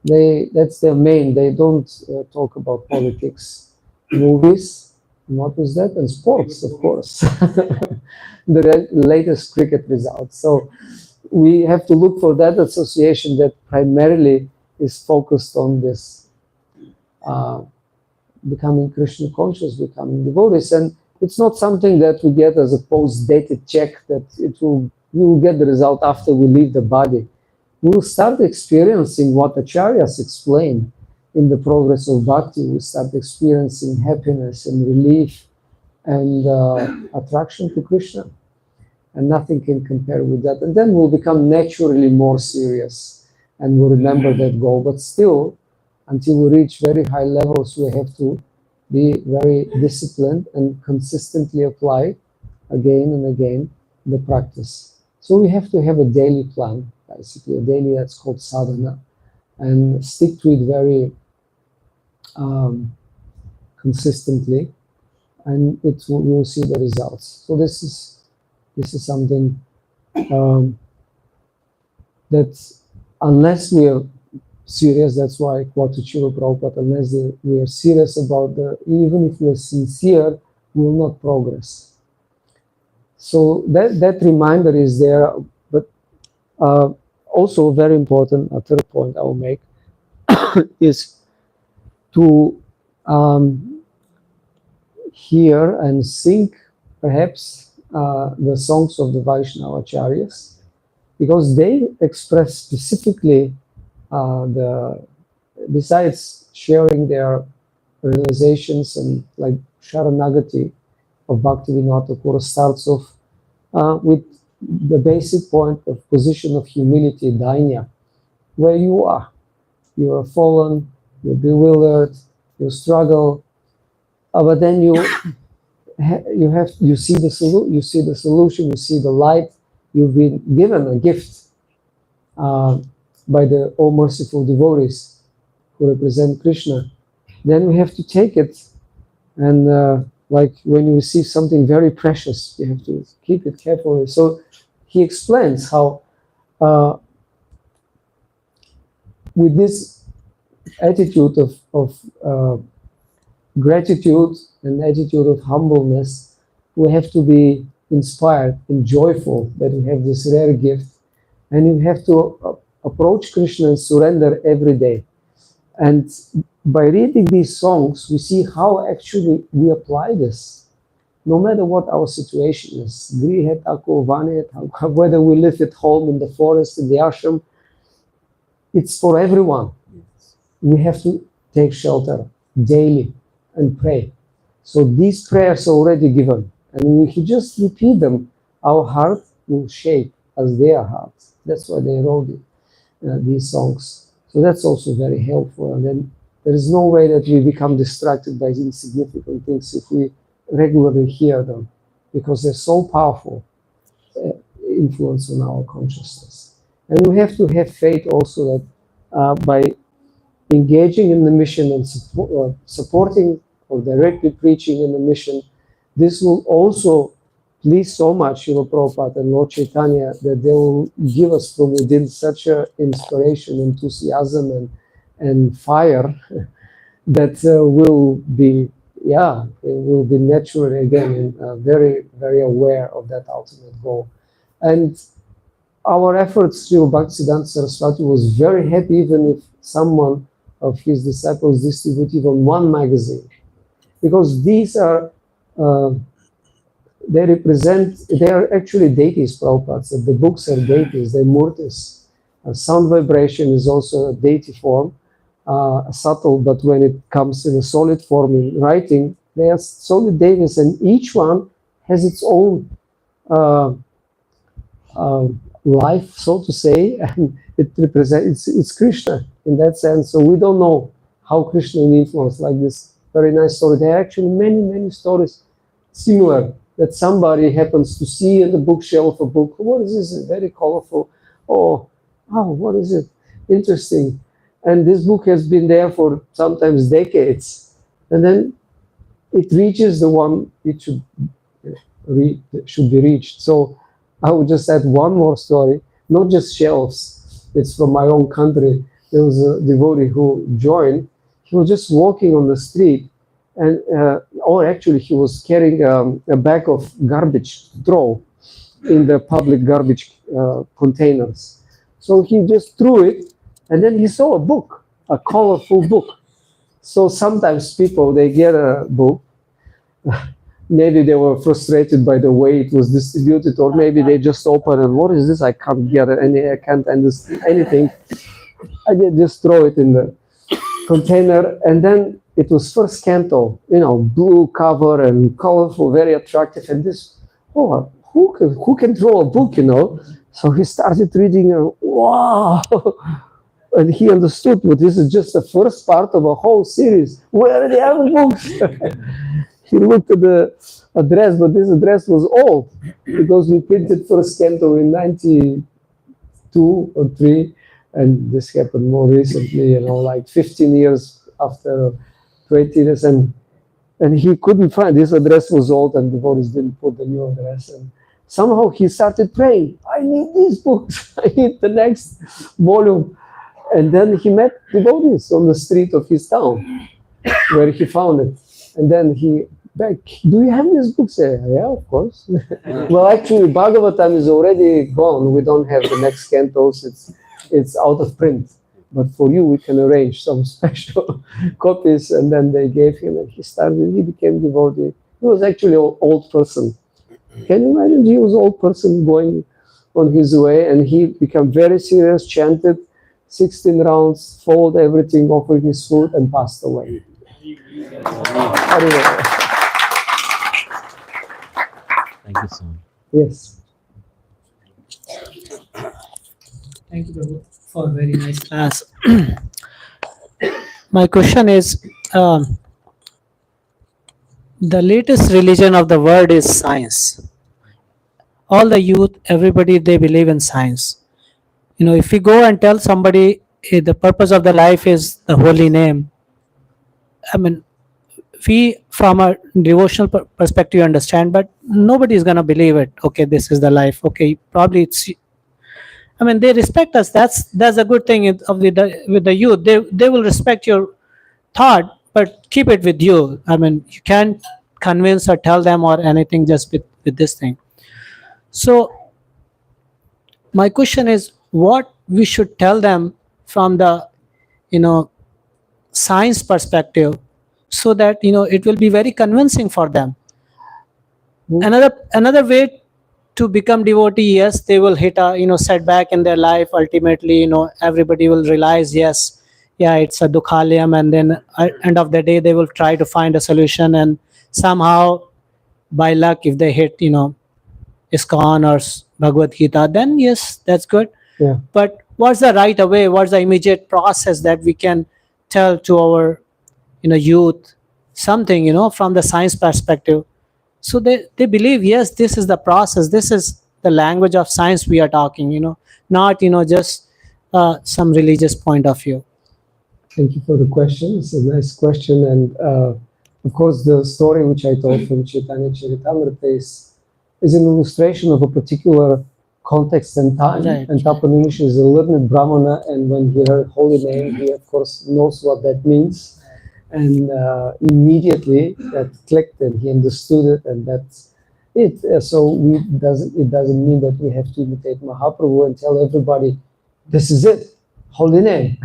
That's their main. They don't talk about politics, movies, what was that? And sports, of course. The latest cricket results. So we have to look for that association that primarily is focused on this becoming Krishna conscious, becoming devotees. And it's not something that we get as a post-dated check that we will get the result after we leave the body. We'll start experiencing what acharyas explain in the progress of bhakti. We start experiencing happiness and relief and attraction to Krishna. And nothing can compare with that. And then we'll become naturally more serious and we'll remember that goal. But still, until we reach very high levels, we have to be very disciplined and consistently apply again and again the practice. So we have to have a daily plan, basically, a daily that's called sadhana, and stick to it very consistently, and we'll see the results. So this is something that unless we are serious, that's why I quoted Srila Prabhupada, unless we are serious about even if we are sincere, we will not progress. So that reminder is there, but also very important, a third point I will make, is to hear and sing perhaps the songs of the Vaishnava Acharyas, because they express specifically besides sharing their realizations, and like Sharanagati of Bhaktivinoda Thakur starts off with the basic point of position of humility, dainya, where you are. You are fallen, you're bewildered, you struggle, but then you see the solution, you see the light. You've been given a gift by the all merciful devotees who represent Krishna. Then we have to take it, and like when you receive something very precious, you have to keep it carefully. So he explains how with this attitude of gratitude and attitude of humbleness, we have to be inspired and joyful that we have this rare gift, and you have to approach Krishna and surrender every day. And by reading these songs, we see how actually we apply this, no matter what our situation is, whether we live at home, in the forest, in the ashram, it's for everyone. We have to take shelter daily and pray. So these prayers are already given, and if we just repeat them, our heart will shape as their hearts. That's why they wrote these songs. So that's also very helpful. And then there is no way that we become distracted by insignificant things if we regularly hear them, because they're so powerful influence on our consciousness. And we have to have faith also that by engaging in the mission and supporting or directly preaching in the mission, this will also please so much Srila Prabhupada and Lord Chaitanya that they will give us from within such a inspiration, enthusiasm, and fire that will be naturally again very, very aware of that ultimate goal. And our efforts, Srila Bhaktisiddhanta Saraswati was very happy even if someone of his disciples distributed even one magazine, because these are they are actually deities, Prabhupada said. The books are deities, they're murtis. Sound vibration is also a deity form, subtle, but when it comes in a solid form in writing, they are solid deities, and each one has its own life, so to say, and it represents, it's Krishna in that sense. So we don't know how Krishna will influence, like this very nice story. There are actually many, many stories similar that somebody happens to see in the bookshelf a book. What is this? Very colorful. Oh, what is it? Interesting. And this book has been there for sometimes decades. And then it reaches the one it should be reached. So I would just add one more story, not just shelves. It's from my own country. There was a devotee who joined. He was just walking on the street, and or actually he was carrying a bag of garbage to throw in the public garbage containers. So he just threw it, and then he saw a book, a colorful book. So sometimes people, they get a book, maybe they were frustrated by the way it was distributed, or maybe they just open and what is this? I can't get it, and I can't understand anything. I just throw it in the container, and then it was first canto, blue cover and colorful, very attractive, and this, who can draw a book, So he started reading, wow, and he understood, but this is just the first part of a whole series. Where are the other books? he looked at the address, but this address was old because we printed first canto in 92 or 3, and this happened more recently, like 15 years after 20 years, and he couldn't find, this address was old, and the devotees didn't put the new address, and somehow he started praying, I need these books, I need the next volume. And then he met devotees on the street of his town where he found it. And then he back, do you have these books? Yeah, of course. Well, actually, Bhagavatam is already gone. We don't have the next cantos. It's out of print. But for you, we can arrange some special copies. And then they gave him, and he became devotee. He was actually an old person. Can you imagine? He was an old person going on his way, and he became very serious, chanted 16 rounds, folded everything, offered his food, and passed away. Thank you so much. Yes. Thank you, Prabhu, for a very nice class. My question is, the latest religion of the world is science. All the youth, everybody, they believe in science. If we go and tell somebody the purpose of the life is the holy name, I mean, we from a devotional perspective understand, but nobody is going to believe it. Okay, this is the life. Okay, probably it's, I mean, they respect us. That's a good thing with the youth. They will respect your thought, but keep it with you. I mean, you can't convince or tell them or anything just with this thing. So my question is, what we should tell them from the science perspective, so that it will be very convincing for them. Another way to become devotee, yes, they will hit a setback in their life. Ultimately, everybody will realize, yes, yeah, it's a dukhalayam, and then at end of the day they will try to find a solution, and somehow by luck, if they hit ISKCON or Bhagavad Gita, then yes, that's good. Yeah. But what's the right way? What's the immediate process that we can tell to our youth something from the science perspective, so they believe, yes, this is the process, this is the language of science we are talking, not just some religious point of view. Thank you for the question. It's a nice question, and of course the story which I told from Chaitanya Charitamrita is an illustration of a particular context and time. Right. And Tapanish is a learned Brahmana, and when he heard holy name, he of course knows what that means, and immediately that clicked, and he understood it, and that's it. So it doesn't mean that we have to imitate Mahaprabhu and tell everybody, this is it, holy name.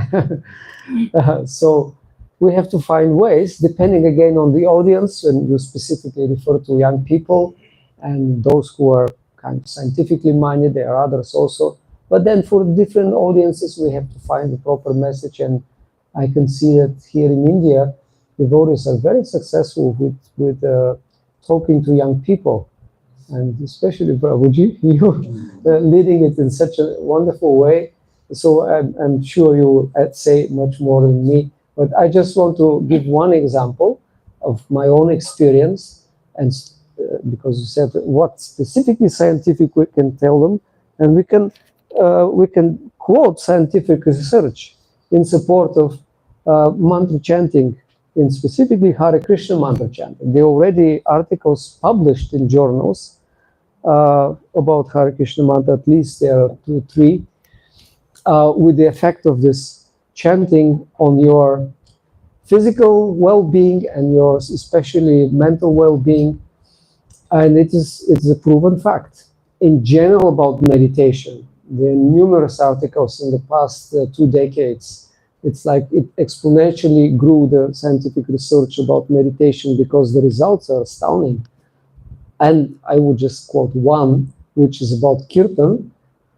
So we have to find ways, depending again on the audience, and you specifically refer to young people and those who are kind of scientifically minded. There are others also, but then for different audiences we have to find the proper message. And I can see that here in India, devotees are very successful with talking to young people, and especially Prabhuji, you leading it in such a wonderful way. So I'm sure you will say much more than me, but I just want to give one example of my own experience, and because you said what specifically scientific we can tell them, and we can quote scientific research in support of mantra chanting, in specifically Hare Krishna mantra chanting. There are already articles published in journals about Hare Krishna mantra. At least there are 2 or 3 with the effect of this chanting on your physical well-being and your especially mental well-being. And it's a proven fact. In general about meditation, there are numerous articles in the past 2 decades. It's like it exponentially grew, the scientific research about meditation, because the results are astounding. And I would just quote one, which is about kirtan,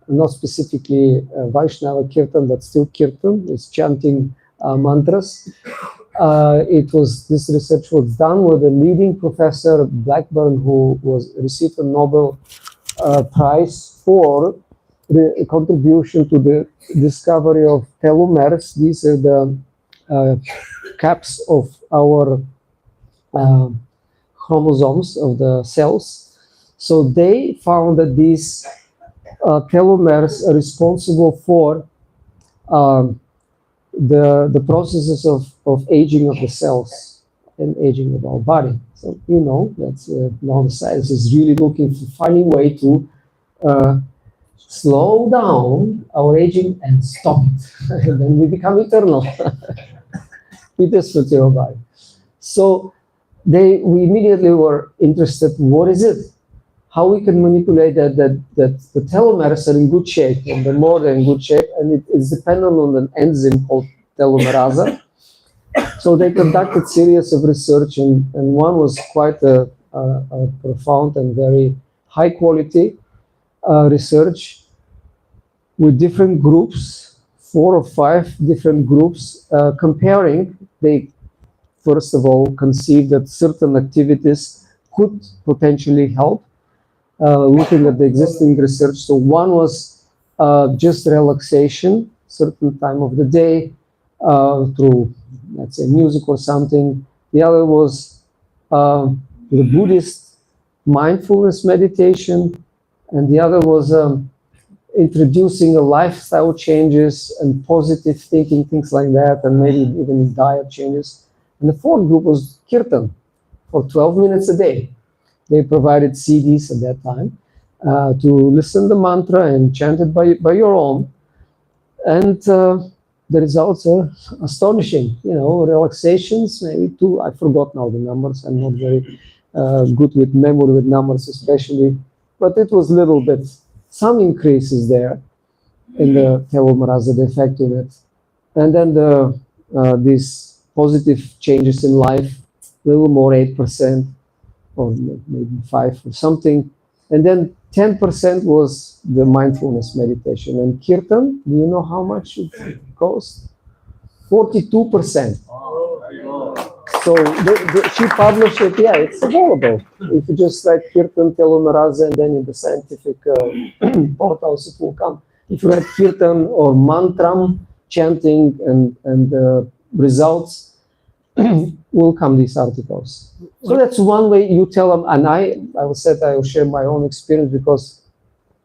not specifically Vaishnava kirtan, but still kirtan. It's chanting mantras. This research was done with a leading professor, Blackburn, who received a Nobel Prize for the contribution to the discovery of telomeres. These are the caps of our chromosomes of the cells. So they found that these telomeres are responsible for um, the processes of aging of the cells and aging of our body. So that's now the science is really looking for finding way to slow down our aging and stop it. And then we become eternal with this material body. So we immediately were interested, what is it? How we can manipulate that the telomeres are in good shape, and the more they're in good shape, and it is dependent on an enzyme called telomerase. So they conducted series of research, and one was quite a profound and very high quality research with different groups, 4 or 5 different groups, comparing. They first of all conceived that certain activities could potentially help, looking at the existing research. So one was just relaxation, certain time of the day, through, let's say, music or something. The other was the Buddhist mindfulness meditation, and the other was introducing a lifestyle changes and positive thinking, things like that, and maybe even diet changes. And the fourth group was kirtan for 12 minutes a day. They provided CDs at that time to listen the mantra and chant it by your own. And the results are astonishing. Relaxations, maybe 2, I forgot now the numbers. I'm not very good with memory with numbers especially, but it was a little bit, some increases there in the telomerase, the effect of it. And then these positive changes in life, a little more, 8%, or maybe 5 or something. And then 10% was the mindfulness meditation. And kirtan, do you know how much it cost? 42%. So she published it, yeah, it's available. If you just write kirtan telomerase and then in the scientific portals it will come. If you write kirtan or mantram, chanting and results, will come these articles. So that's one way you tell them, and I will share my own experience because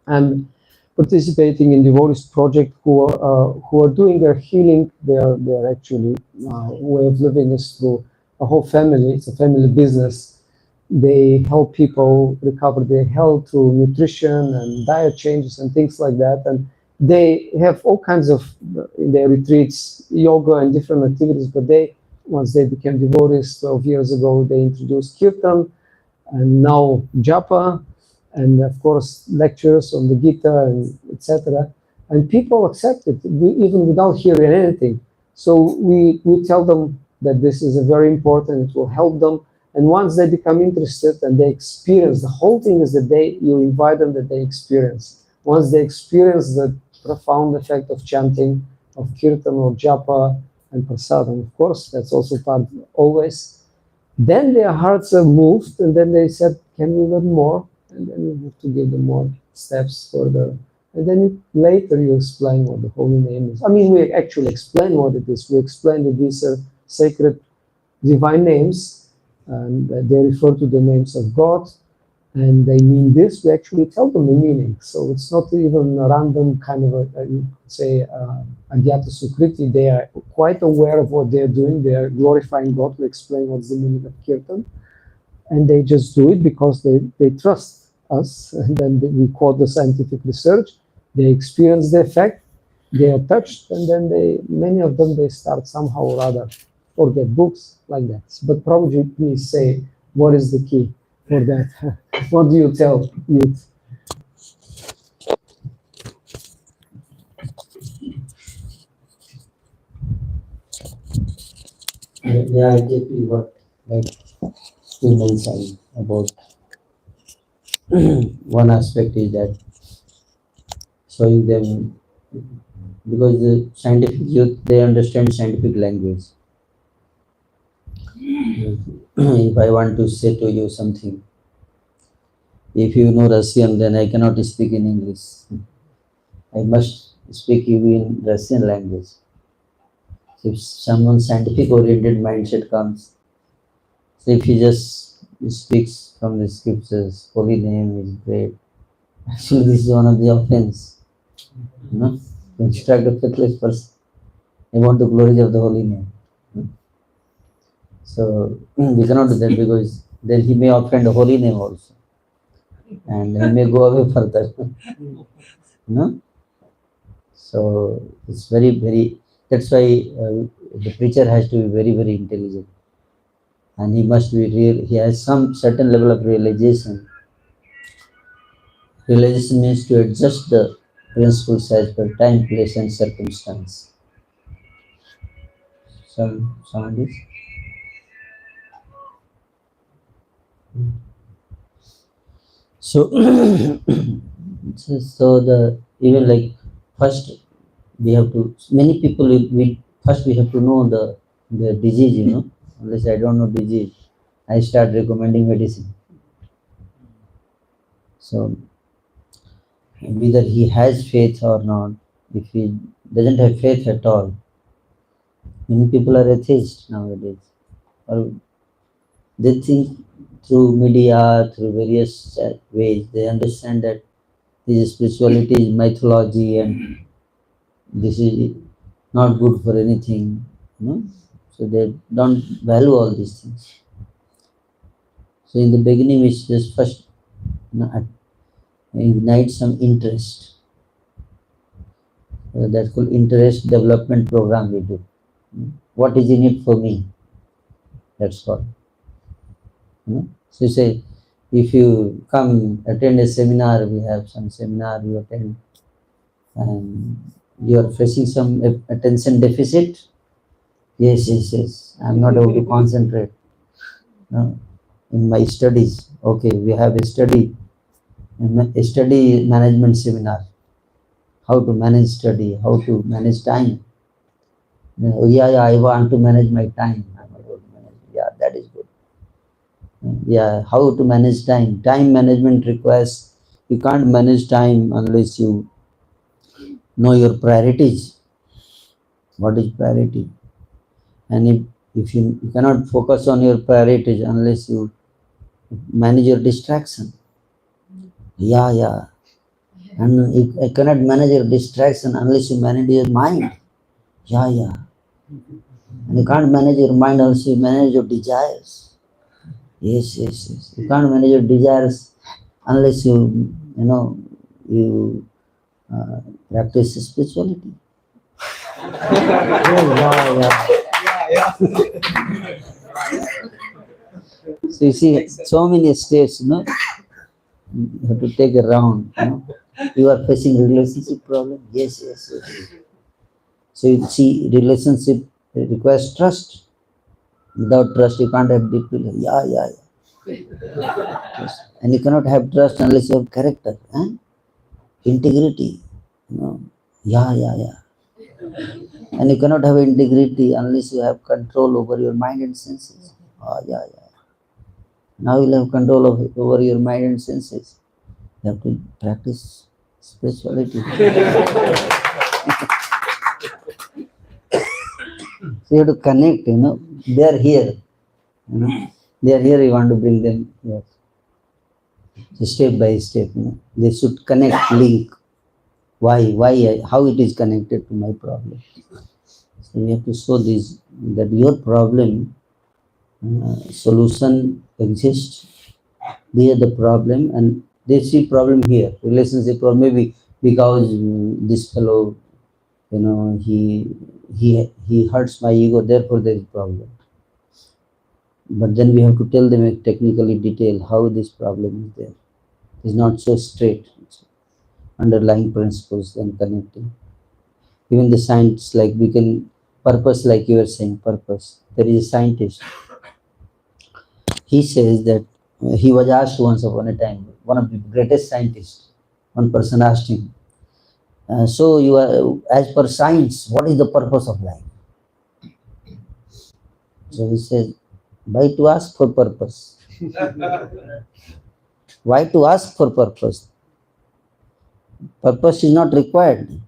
I'm participating in devotees project who are doing their healing. They're actually way of living is through a whole family. It's a family business. They help people recover their health through nutrition and diet changes and things like that. And they have all kinds of, in their retreats, yoga and different activities, but once they became devotees 12 years ago, they introduced kirtan and now japa, and of course lectures on the Gita and etc. And people accept it even without hearing anything. So we tell them that this is a very important, it will help them. And once they become interested and they experience, the whole thing is that you invite them, that they experience. Once they experience the profound effect of chanting, of kirtan or japa and prasadam, of course, that's also part always, then their hearts are moved, and then they said, can we learn more? And then we have to give them more steps further. And then later you explain what the holy name is. I mean, we actually explain what it is. We explain that these are sacred divine names, and they refer to the names of God, and they mean this. We actually tell them the meaning. So it's not even a random kind of Agyata Sukriti. They are quite aware of what they're doing. They are glorifying God. We explain what's the meaning of Kirtan. And they just do it because they trust us. And then we quote the scientific research. They experience the effect. They are touched. And then many of them, they start somehow or other, or get books like that. But Prabhuji, please say, what is the key for that? What do you tell youth? Yeah, exactly what you mentioned about one aspect is that showing them, because the scientific youth, they understand scientific language. If I want to say to you something, if you know Russian, then I cannot speak in English. I must speak you in Russian language. So if someone's scientific oriented mindset comes, so if he just He speaks from the scriptures, holy name is great. Actually, this is one of the offense. You know, to instruct a faithless person about the glories of the holy name. So we cannot do that because then he may offend the holy name also. And he may go away further. No? So it's very, very, that's why the preacher has to be very, very intelligent. And he must be real, he has some certain level of realization. Realization means to adjust the principles as per time, place, and circumstance. Some of this. So, so the even like first we have to, many people we first we have to know the disease, you know. Unless I don't know disease, I start recommending medicine. So whether he has faith or not, if he doesn't have faith at all, many people are atheists nowadays, or they think through media, through various ways, they understand that this spirituality is mythology and this is not good for anything, you know. So they don't value all these things. So in the beginning, we should just first, you know, ignite some interest. That's called interest development program we do. What is in it for me? That's all. You know? So you say, if you come attend a seminar, we have some seminar you attend, and you are facing some attention deficit. Yes. I'm not able to concentrate in my studies. Okay, we have a study management seminar. How to manage study, how to manage time. Yeah, I want to manage my time. I'm able to manage. Yeah, that is good. Yeah, how to manage time. Time management requires, you can't manage time unless you know your priorities. What is priority? And if you cannot focus on your priorities unless you manage your distraction. Yeah. And you cannot manage your distraction unless you manage your mind. Yeah. And you can't manage your mind unless you manage your desires. Yes. You can't manage your desires unless you practice spirituality. Yeah. So you see, so many states, you have to take a round. You are facing relationship problem. Yes. So you see, relationship requires trust. Without trust, you can't have deep relationship. Yeah. Yes. And you cannot have trust unless you have character, integrity. Yeah. And you cannot have integrity unless you have control over your mind and senses. Yeah. Now you'll have control over your mind and senses. You have to practice spirituality. So you have to connect, they are here. They are here, you want to bring them here. So step by step, they should connect, link. Why, how it is connected to my problem. So we have to show this, that your problem, solution exists. They are the problem, and they see problem here, relationship problem, maybe because this fellow, he hurts my ego, therefore there is problem. But then we have to tell them in technically detail how this problem is there. It's not so straight. It's underlying principles and connecting. Even the science, like we can purpose, like you were saying, purpose. There is a scientist. He says that he was asked once upon a time, one of the greatest scientists, one person asked him, so you are, as per science, what is the purpose of life? So he says, why to ask for purpose? Why to ask for purpose? Purpose is not required.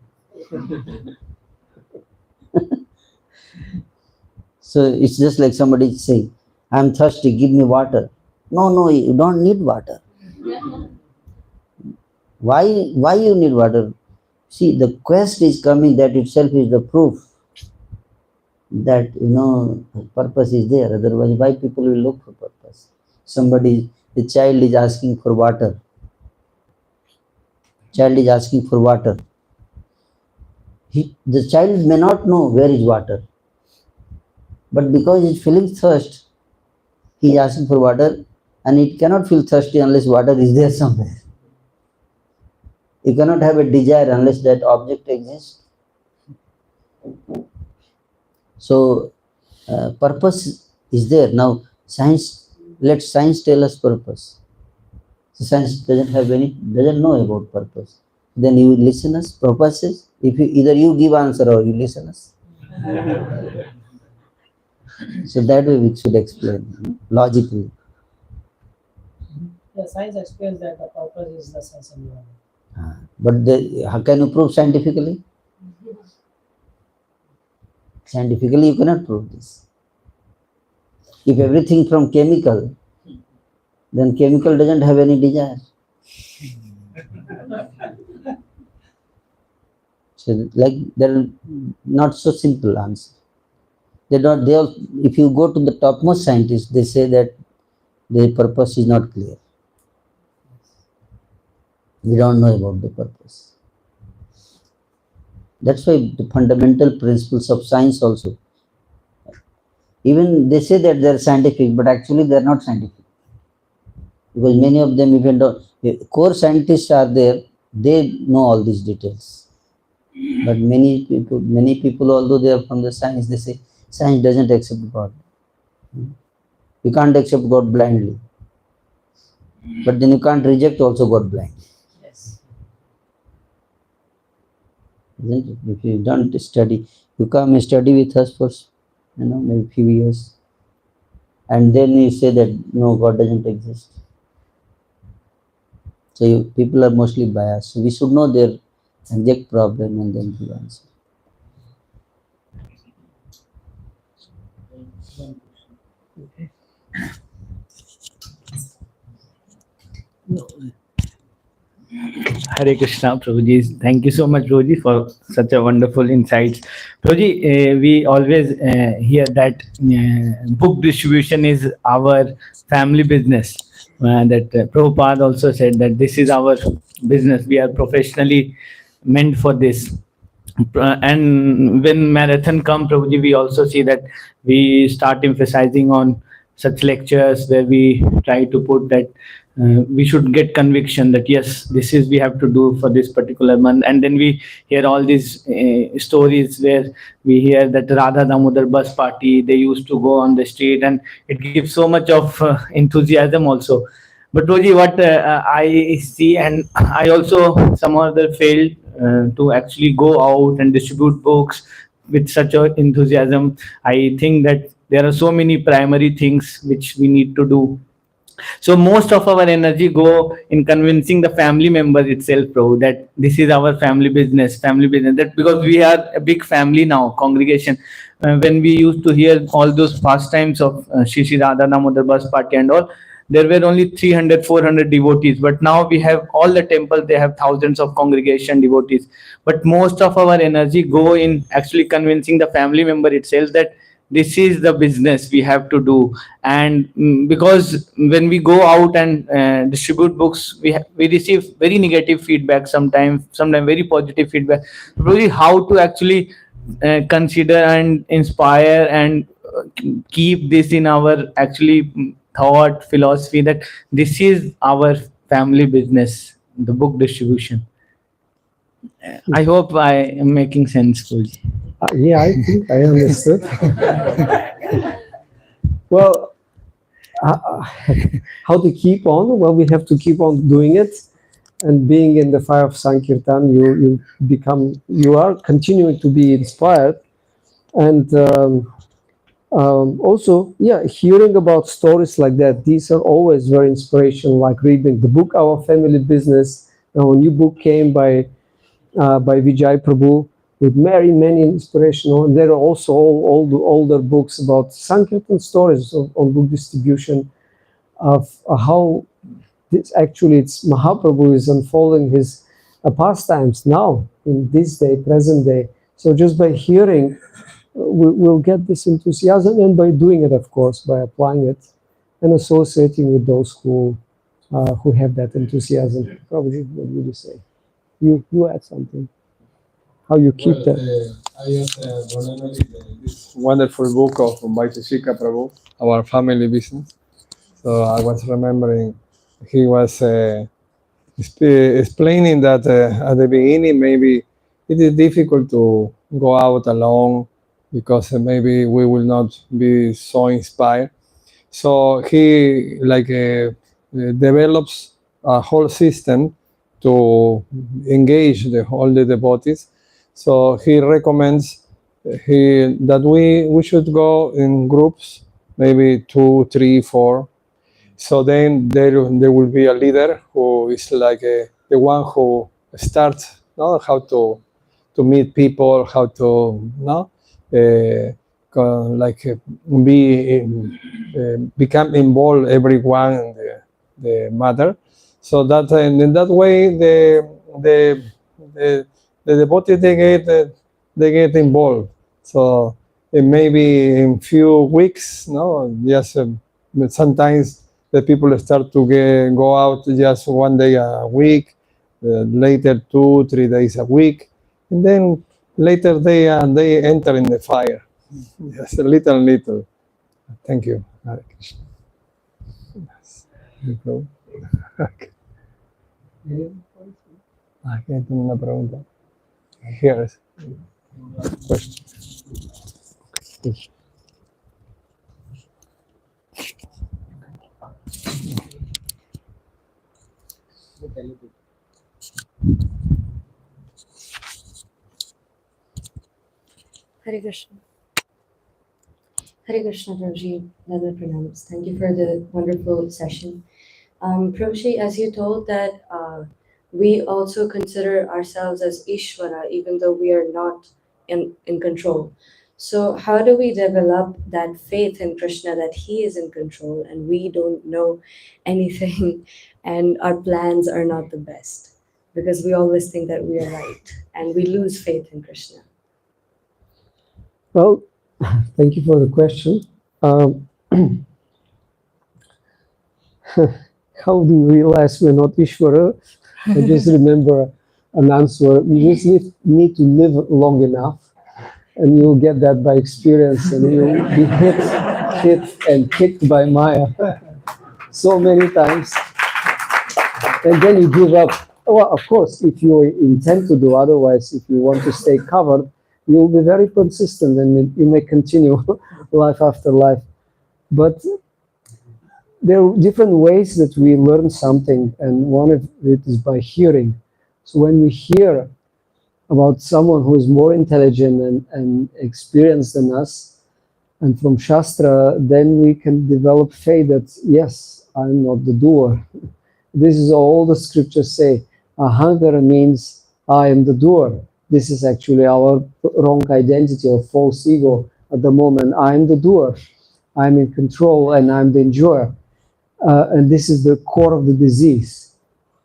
So it's just like somebody saying, I'm thirsty, give me water. No, you don't need water. Why you need water? See, the quest is coming, that itself is the proof that purpose is there. Otherwise, why people will look for purpose? The child is asking for water. Child is asking for water. The child may not know where is water, but because he's feeling thirst, he is asking for water, and it cannot feel thirsty unless water is there somewhere. You cannot have a desire unless that object exists. So, purpose is there. Now, let science tell us purpose. So science doesn't know about purpose. Then you listen us, purposes. Either you give answer or you listen us. So that way we should explain logically. Yeah, science explains that the purpose is the sense environment. But how can you prove scientifically? Scientifically, you cannot prove this. If everything from chemical, then chemical doesn't have any desire. So, they're not so simple answer. If you go to the topmost scientists, they say that the purpose is not clear. We don't know about the purpose. That's why the fundamental principles of science also, even they say that they're scientific, but actually they're not scientific. Because many of them, even though core scientists are there, they know all these details. But many people, although they are from the science, they say science doesn't accept God. You can't accept God blindly. But then you can't reject also God blindly. Yes. Isn't it? If you don't study, you come and study with us for maybe a few years, and then you say that no, God doesn't exist. So people are mostly biased. So we should know their exact problem and then give answer. Hare Krishna, Prabhuji. Thank you so much, Prabhuji, for such a wonderful insights. Prabhuji, we always hear that book distribution is our family business. That Prabhupada also said that this is our business. We are professionally meant for this. And when marathon come, Prabhuji, we also see that we start emphasizing on such lectures where we try to put that we should get conviction that yes, this is we have to do for this particular month. And then we hear all these stories where we hear that Radha Damodar bus party, they used to go on the street, and it gives so much of enthusiasm also. But Roji, what I see, and I also somehow other failed to actually go out and distribute books with such a enthusiasm. I think that there are so many primary things which we need to do. So most of our energy go in convincing the family member itself, bro, that this is our family business. That because we are a big family now, congregation. When we used to hear all those pastimes of Shri Radha Damodar bus party and all, there were only 300, 400 devotees. But now we have all the temples, they have thousands of congregation devotees. But most of our energy go in actually convincing the family member itself that this is the business we have to do. And because when we go out and distribute books, we receive very negative feedback, sometimes very positive feedback. Really, how to actually consider and inspire and keep this in our actually thought philosophy that this is our family business, the book distribution. I hope I am making sense, Fuji. Yeah, I think I understood. Well, how to keep on? Well, we have to keep on doing it, and being in the fire of Sankirtan, you are continuing to be inspired, and also, yeah, hearing about stories like that, these are always very inspirational. Like reading the book "Our Family Business," a new book came by Vijay Prabhu, with many inspirational. And there are also all the older books about Sankirtan stories on book distribution. of how this actually it's Mahaprabhu is unfolding his pastimes now in this day, present day. So just by hearing, we'll get this enthusiasm, and by doing it, of course, by applying it and associating with those who have that enthusiasm. Prabhuji, what would you say? You add something. How you keep that? I just remember this wonderful book of Vaisheshika Prabhu, Our Family Business. So I was remembering he was explaining that at the beginning maybe it is difficult to go out alone because maybe we will not be so inspired. So he develops a whole system to engage all the devotees. So he recommends that we should go in groups, maybe 2, 3, 4. So then there will be a leader who is like the one who starts how to meet people, how to become involved everyone in the matter. So that in that way the devotees they get involved. So maybe in few weeks, just sometimes the people start to go out just one day a week, later 2, 3 days a week, and then later they enter in the fire. Just a little. Thank you. Hare Krishna. Okay. Aquí tengo una pregunta. Here is question. Hare Krishna. Hare Krishna, Prabhuji. Another pranams. Thank you for the wonderful session. Prabhuji, as you told that we also consider ourselves as Ishvara, even though we are not in control. So how do we develop that faith in Krishna that he is in control and we don't know anything and our plans are not the best? Because we always think that we are right and we lose faith in Krishna. Well, thank you for the question. How do you realize we're not Ishvara? I just remember an answer. You just need to live long enough, and you'll get that by experience, and you'll be hit and kicked by Maya so many times, and then you give up. Well, of course, if you intend to do otherwise, if you want to stay covered, you'll be very consistent, and you may continue life after life. But there are different ways that we learn something, and one of it is by hearing. So when we hear about someone who is more intelligent and experienced than us, and from Shastra, then we can develop faith that, yes, I'm not the doer. This is all the scriptures say. Ahankara means I am the doer. This is actually our wrong identity or false ego at the moment. I'm the doer. I'm in control and I'm the enjoyer. And this is the core of the disease.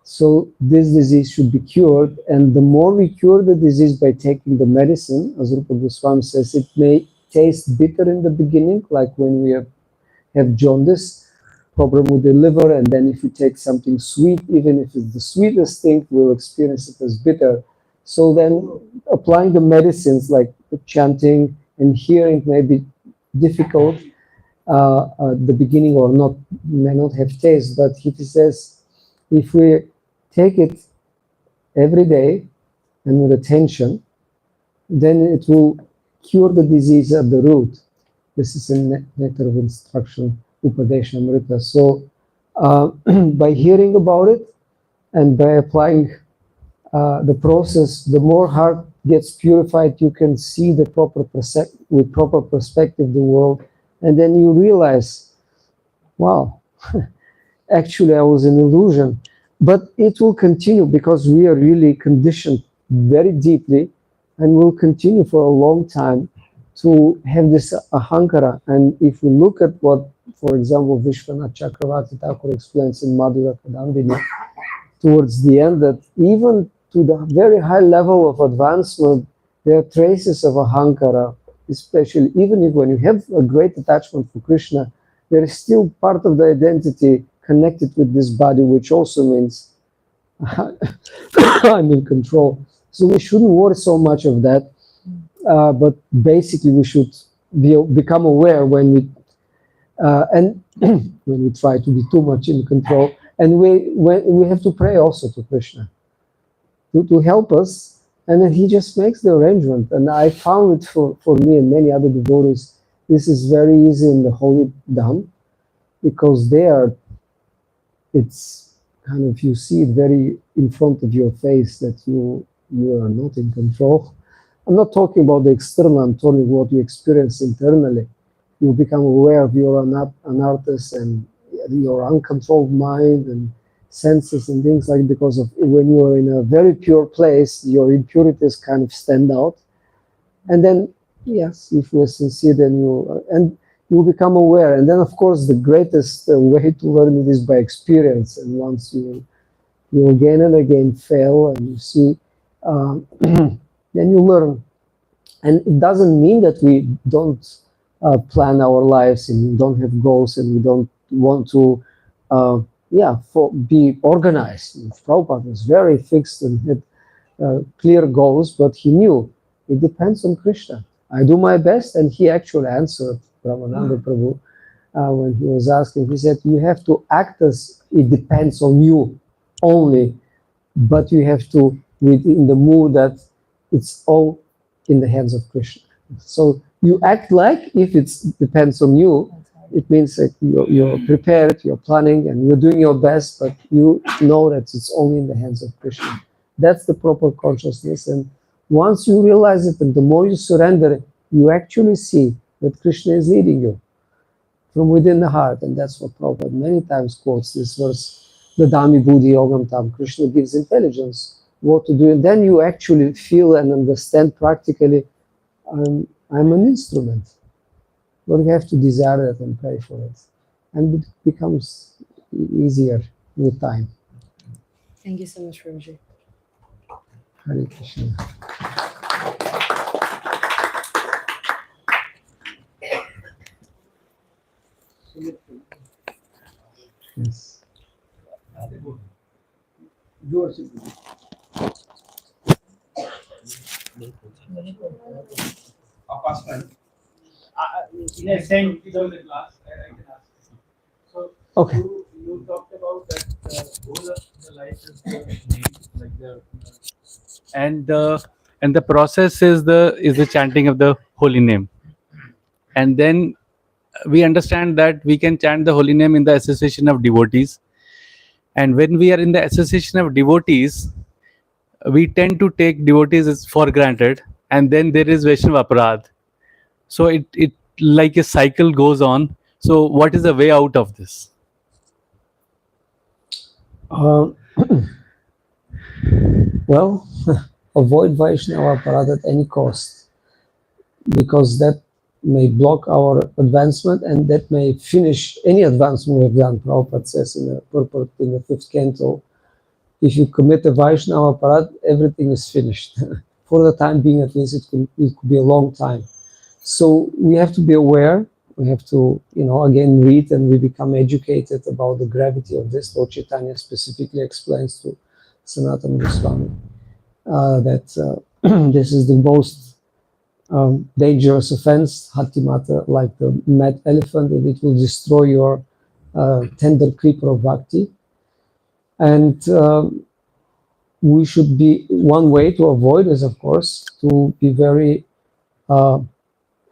So this disease should be cured. And the more we cure the disease by taking the medicine, as Rupa Goswami says, it may taste bitter in the beginning, like when we have jaundice, problem with the liver. And then if we take something sweet, even if it's the sweetest thing, we'll experience it as bitter. So then applying the medicines like chanting and hearing may be difficult at the beginning or may not have taste, but he says if we take it every day and with attention, then it will cure the disease at the root. This is a nectar of instruction, Upadesha Amrita. So by hearing about it and by applying the process, the more heart gets purified, you can see the with proper perspective the world, and then you realize, wow, actually I was an illusion. But it will continue because we are really conditioned very deeply, and will continue for a long time to have this ahankara. And if we look at what for example, Vishwanath Chakravarti Thakur explains in Madhura Kadambini towards the end that even to the very high level of advancement, there are traces of ahankara, especially even if when you have a great attachment for Krishna, there is still part of the identity connected with this body, which also means I'm in control. So we shouldn't worry so much of that, but basically we should become aware when we and when we try to be too much in control, and we have to pray also to Krishna to help us, and then he just makes the arrangement. And I found it for me and many other devotees, this is very easy in the Holy Dham, because there it's kind of, you see it very in front of your face that you are not in control. I'm not talking about the external, I'm talking what you experience internally. You become aware of your anarthas and your uncontrolled mind and senses and things like, because of when you are in a very pure place, your impurities kind of stand out. And then, yes, if you are sincere, then you become aware. And then, of course, the greatest way to learn it is by experience. And once you again and again fail and you see, then you learn. And it doesn't mean that we don't plan our lives and we don't have goals and we don't want to be organized. Prabhupada was very fixed and had clear goals, but he knew it depends on Krishna. I do my best, and he actually answered Mahendra prabhu when he was asking. He said, you have to act as it depends on you only, but you have to be in the mood that it's all in the hands of Krishna. So you act like if it depends on you, it means that you're prepared, you're planning, and you're doing your best, but you know that it's only in the hands of Krishna. That's the proper consciousness. And once you realize it, and the more you surrender, you actually see that Krishna is leading you from within the heart. And that's what Prabhupada many times quotes this verse, Dadami Buddhi Yogam Tam. Krishna gives intelligence what to do, and then you actually feel and understand practically, I'm an instrument. But we have to desire it and pray for it. And it becomes easier with time. Thank you so much, Prabhuji. Hare Krishna. Yes. Okay. You talked about that goal of the life is the name, like the process is the chanting of the holy name, and then we understand that we can chant the holy name in the association of devotees, and when we are in the association of devotees, we tend to take devotees as for granted, and then there is Vaishnava Aparadh. So it like a cycle goes on. So what is the way out of this? Well, avoid Vaishnava Aparadha at any cost, because that may block our advancement and that may finish any advancement we have done. Prabhupada says in the purport in the 5th canto, if you commit a Vaishnava Aparadha, everything is finished. For the time being, at least, it could be a long time. So we have to be aware. We have to, again, read, and we become educated about the gravity of this. Lord Chaitanya specifically explains to Sanatana Goswami that this is the most dangerous offense, Hatimata, like the mad elephant, and it will destroy your tender creeper of bhakti. And we should be, one way to avoid is, of course, to be very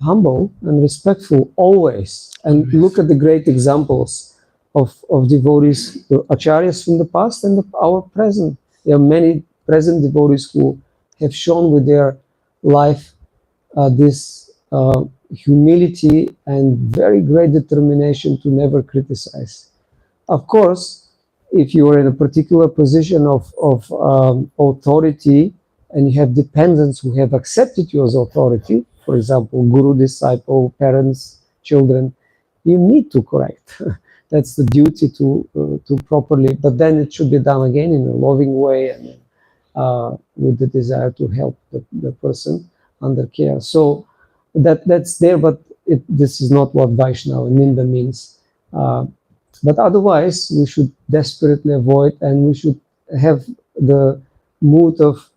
humble and respectful always, and look at the great examples of devotees, the acharyas from the past and our present. There are many present devotees who have shown with their life this humility and very great determination to never criticize. Of course, if you are in a particular position of authority and you have dependents who have accepted you as authority, for example, guru, disciple, parents, children, you need to correct. That's the duty to properly, but then it should be done again in a loving way and with the desire to help the person under care. So that's there, but this is not what Vaishnava Ninda means. But otherwise, we should desperately avoid, and we should have the mood of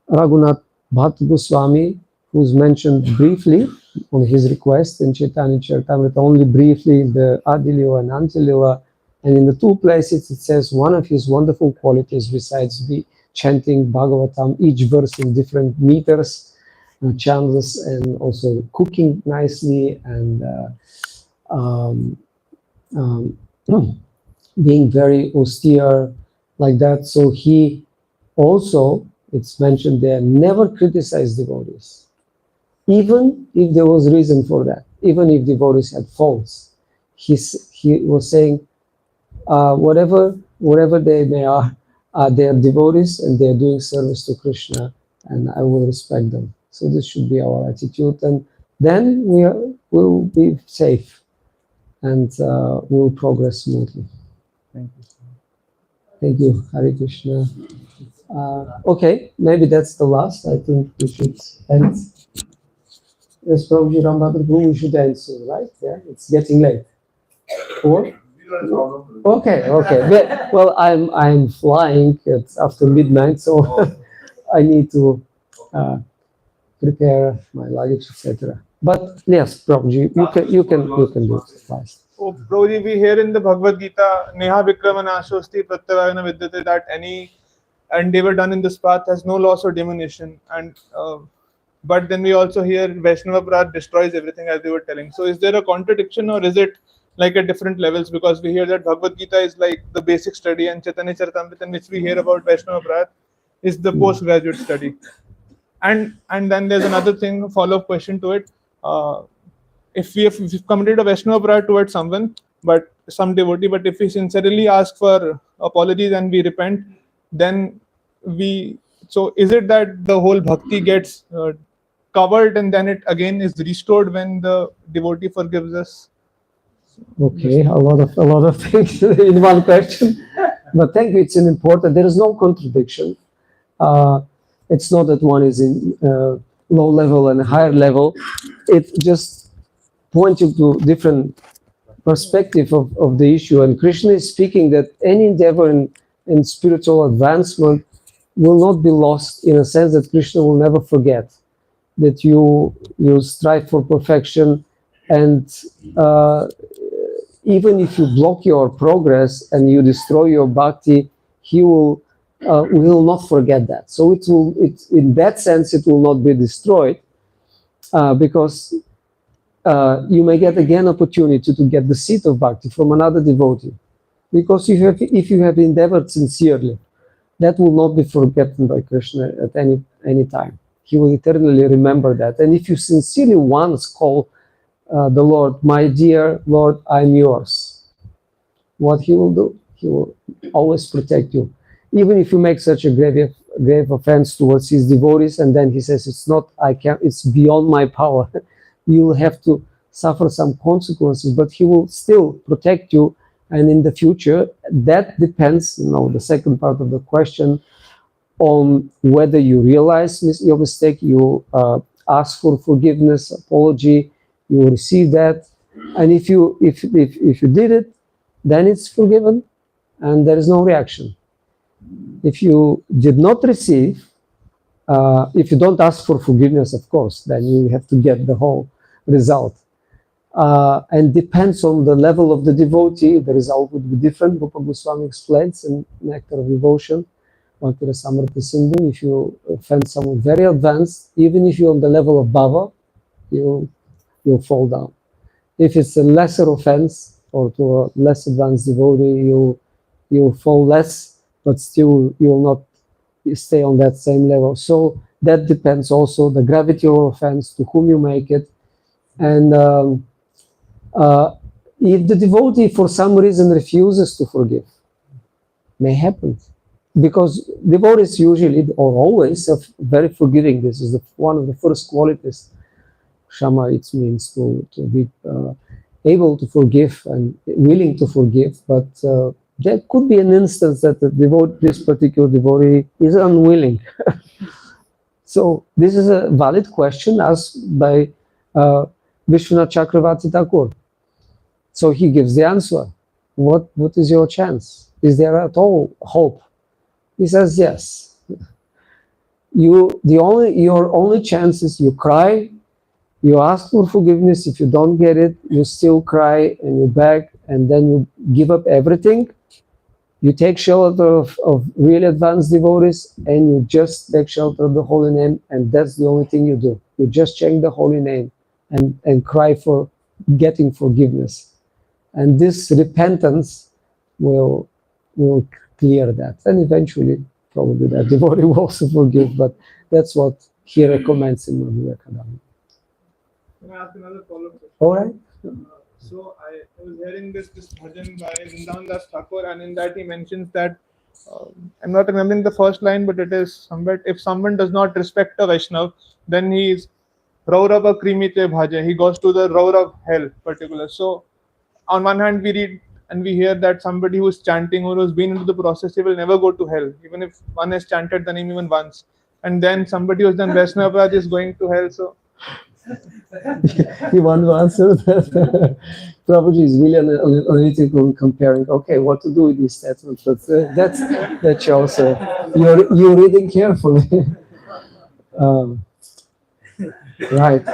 Raghunath Bhatta Goswami, who's mentioned briefly on his request in Chaitanya Charitamrita, only briefly in the Adilila and Antilila, and in the two places it says one of his wonderful qualities besides the chanting Bhagavatam, each verse in different meters, chants, and also cooking nicely and being very austere like that. So he also, it's mentioned there, never criticized devotees, even if there was reason for that, even if devotees had faults. He was saying, whatever they are devotees and they are doing service to Krishna, and I will respect them. So this should be our attitude, and then we'll be safe and we'll progress smoothly. Thank you. Thank you, Hare Krishna. Okay, maybe that's the last. I think we should end. Yes, Prabhuji Rambhadra Prabhu, we should end soon, right? Yeah, it's getting late. Or? Okay. Well, I'm flying after midnight, so I need to prepare my luggage, etc. But yes, Prabhuji, you can do it fast. Oh, Prabhuji, we hear in the Bhagavad Gita, Neha Vikramana Ashwasti Pratyavayana Vidyate, that any endeavor done in this path has no loss or diminution. And but then we also hear Vaishnava Prad destroys everything, as they were telling. So is there a contradiction, or is it like at different levels? Because we hear that Bhagavad Gita is like the basic study, and Chaitanya Charitamrita, which we hear about Vaishnava Prad, is the postgraduate study. And then there's another thing, follow-up question to it. If we've committed a Vaishnava Prad towards someone, but some devotee, but if we sincerely ask for apologies and we repent, then so is it that the whole bhakti gets covered and then it again is restored when the devotee forgives us? Okay, a lot of things in one question, but thank you. It's an important. There is no contradiction. It's not that one is in low level and higher level. It just points you to different perspective of the issue. And Krishna is speaking that any endeavor in spiritual advancement will not be lost, in a sense that Krishna will never forget that you strive for perfection, and even if you block your progress and you destroy your bhakti, he will not forget that. So in that sense it will not be destroyed, because you may get again opportunity to get the seat of bhakti from another devotee, because if you have endeavored sincerely, that will not be forgotten by Krishna at any time. He will eternally remember that. And if you sincerely once call the Lord, my dear Lord, I'm yours, what he will do? He will always protect you. Even if you make such a grave offense towards his devotees, and then he says, it's beyond my power. You will have to suffer some consequences, but he will still protect you. And in the future, that depends, the second part of the question, on whether you realize your mistake, you ask for forgiveness, apology, you receive that, and if you did it, then it's forgiven, and there is no reaction. If you did not receive, if you don't ask for forgiveness, of course, then you have to get the whole result. And depends on the level of the devotee, the result would be different. Rupa Goswami explains in Nectar of Devotion, Bhakti Rasamrita Sindhu, if you offend someone very advanced, even if you're on the level of Bhava, you'll fall down. If it's a lesser offense, or to a less advanced devotee, you'll fall less, but still you will not stay on that same level. So that depends also the gravity of offense, to whom you make it. And if the devotee for some reason refuses to forgive, may happen, because devotees usually or always are very forgiving. This is one of the first qualities. Shama, it means to be able to forgive and willing to forgive, but there could be an instance that this particular devotee is unwilling. So this is a valid question asked by Vishwanath Chakravarti Thakur. So he gives the answer. What is your chance? Is there at all hope? He says yes. Your only chance is you cry, you ask for forgiveness. If you don't get it, you still cry and you beg, and then you give up everything. You take shelter of really advanced devotees, and you just take shelter of the holy name, and that's the only thing you do. You just chant the holy name and cry for getting forgiveness. And this repentance will clear that. And eventually, probably that devotee will also forgive, but that's what he recommends in Madhurya Kadam. Can I ask another follow-up question? All right. So I was hearing this bhajan by Vrindavan Das Thakur, and in that he mentions that I'm not remembering the first line, but it is somewhat, if someone does not respect a Vaishnav, then he is Raurava Krimite Bhaja. He goes to the Raurav hell particular. So on one hand we read and we hear that somebody who is chanting or who has been into the process, he will never go to hell, even if one has chanted the name even once. And then somebody who has done Vaishnava is going to hell. So You want to answer that? Prabhuji is really analytical in comparing. Okay, what to do with these statements? But that shows you're reading carefully. Right.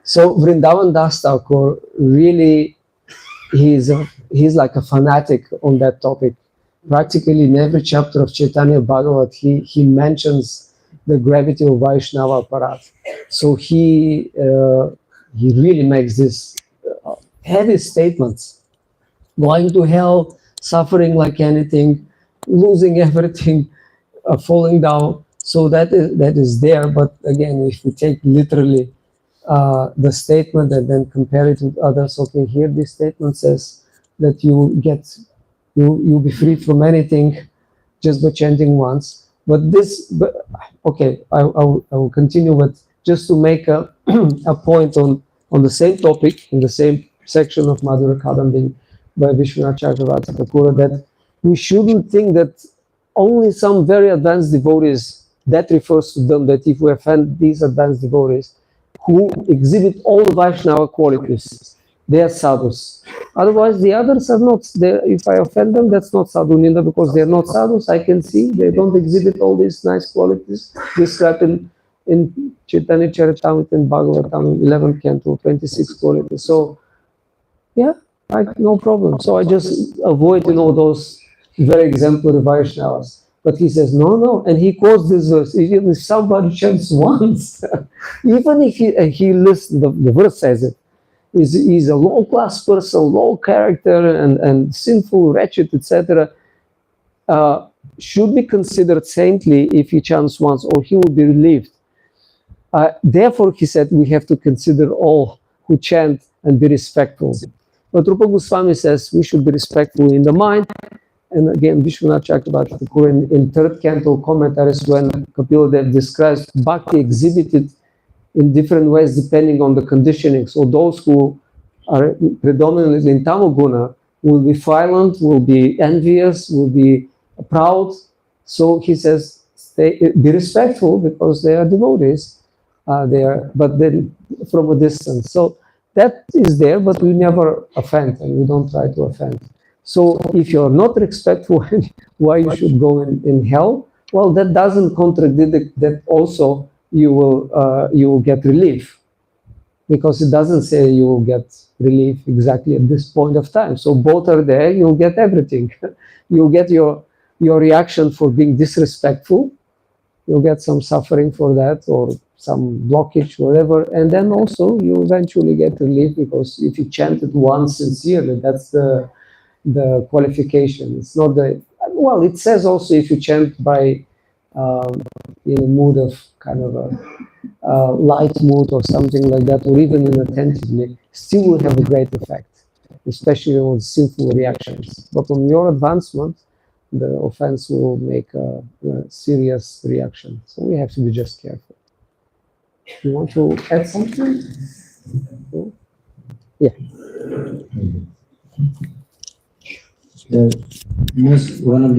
So Vrindavan Das Thakur really he's like a fanatic on that topic. Practically in every chapter of Chaitanya Bhagavat, he mentions the gravity of Vaishnava Aparat. So he really makes this heavy statements. Going to hell, suffering like anything, losing everything, falling down. So that is there. But again, if we take literally the statement and then compare it with others, okay, here this statement says that you'll be free from anything just by chanting once. But okay, I will continue, but just to make a point on the same topic, in the same section of Madhura Kadambin by Vishwanath Chakravarti Thakur, that we shouldn't think that only some very advanced devotees, that refers to them, that if we offend these advanced devotees who exhibit all Vaishnava qualities, they are sadhus. Otherwise, the others are not. If I offend them, that's not sadhu ninda, because they are not sadhus. I can see they don't exhibit all these nice qualities described in Chaitanya Charitamrita and Bhagavatam, 11th canto, 26 qualities. So, yeah, no problem. So I just avoid, those very exemplary Vaishnavas. But he says, no, and he quotes this verse, even if somebody chants once, even if he listens, the verse says it, is a low-class person, low character, and sinful, wretched, etc., should be considered saintly if he chants once, or he will be relieved. Therefore, he said, we have to consider all who chant and be respectful. But Rupa Goswami says we should be respectful in the mind. And again, Vishwanath Chakravarti Thakur in third canto commentaries, when Kapila Dev describes bhakti exhibited in different ways depending on the conditioning. So those who are predominantly in Tamoguna will be violent, will be envious, will be proud. So he says, be respectful because they are devotees. But then from a distance. So that is there, but we never offend and we don't try to offend. So if you're not respectful, why you should go in hell? Well, that doesn't contradict that also you will get relief, because it doesn't say you will get relief exactly at this point of time. So both are there. You'll get everything. You'll get your reaction for being disrespectful. You'll get some suffering for that, or some blockage, whatever, and then also you eventually get relief, because if you chant it once sincerely, that's the qualification. It's not it says also if you chant by in a mood of kind of a light mood or something like that, or even inattentively, still will have a great effect, especially on sinful reactions. But on your advancement, the offense will make a serious reaction. So we have to be just careful. You want to add something? Yeah. One of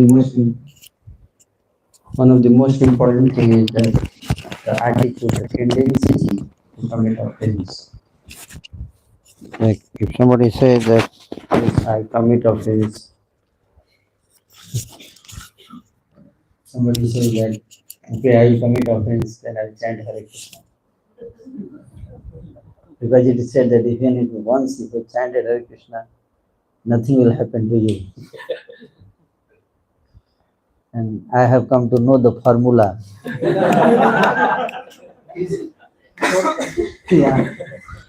the most important thing is the attitude, the tendency to commit offense. Like if somebody says that yes, I commit offense, somebody says that okay, I will commit offense, then I will chant Hare Krishna. Because it is said that even if once you have chanted Hare Krishna, nothing will happen to you. And I have come to know the formula. Yeah.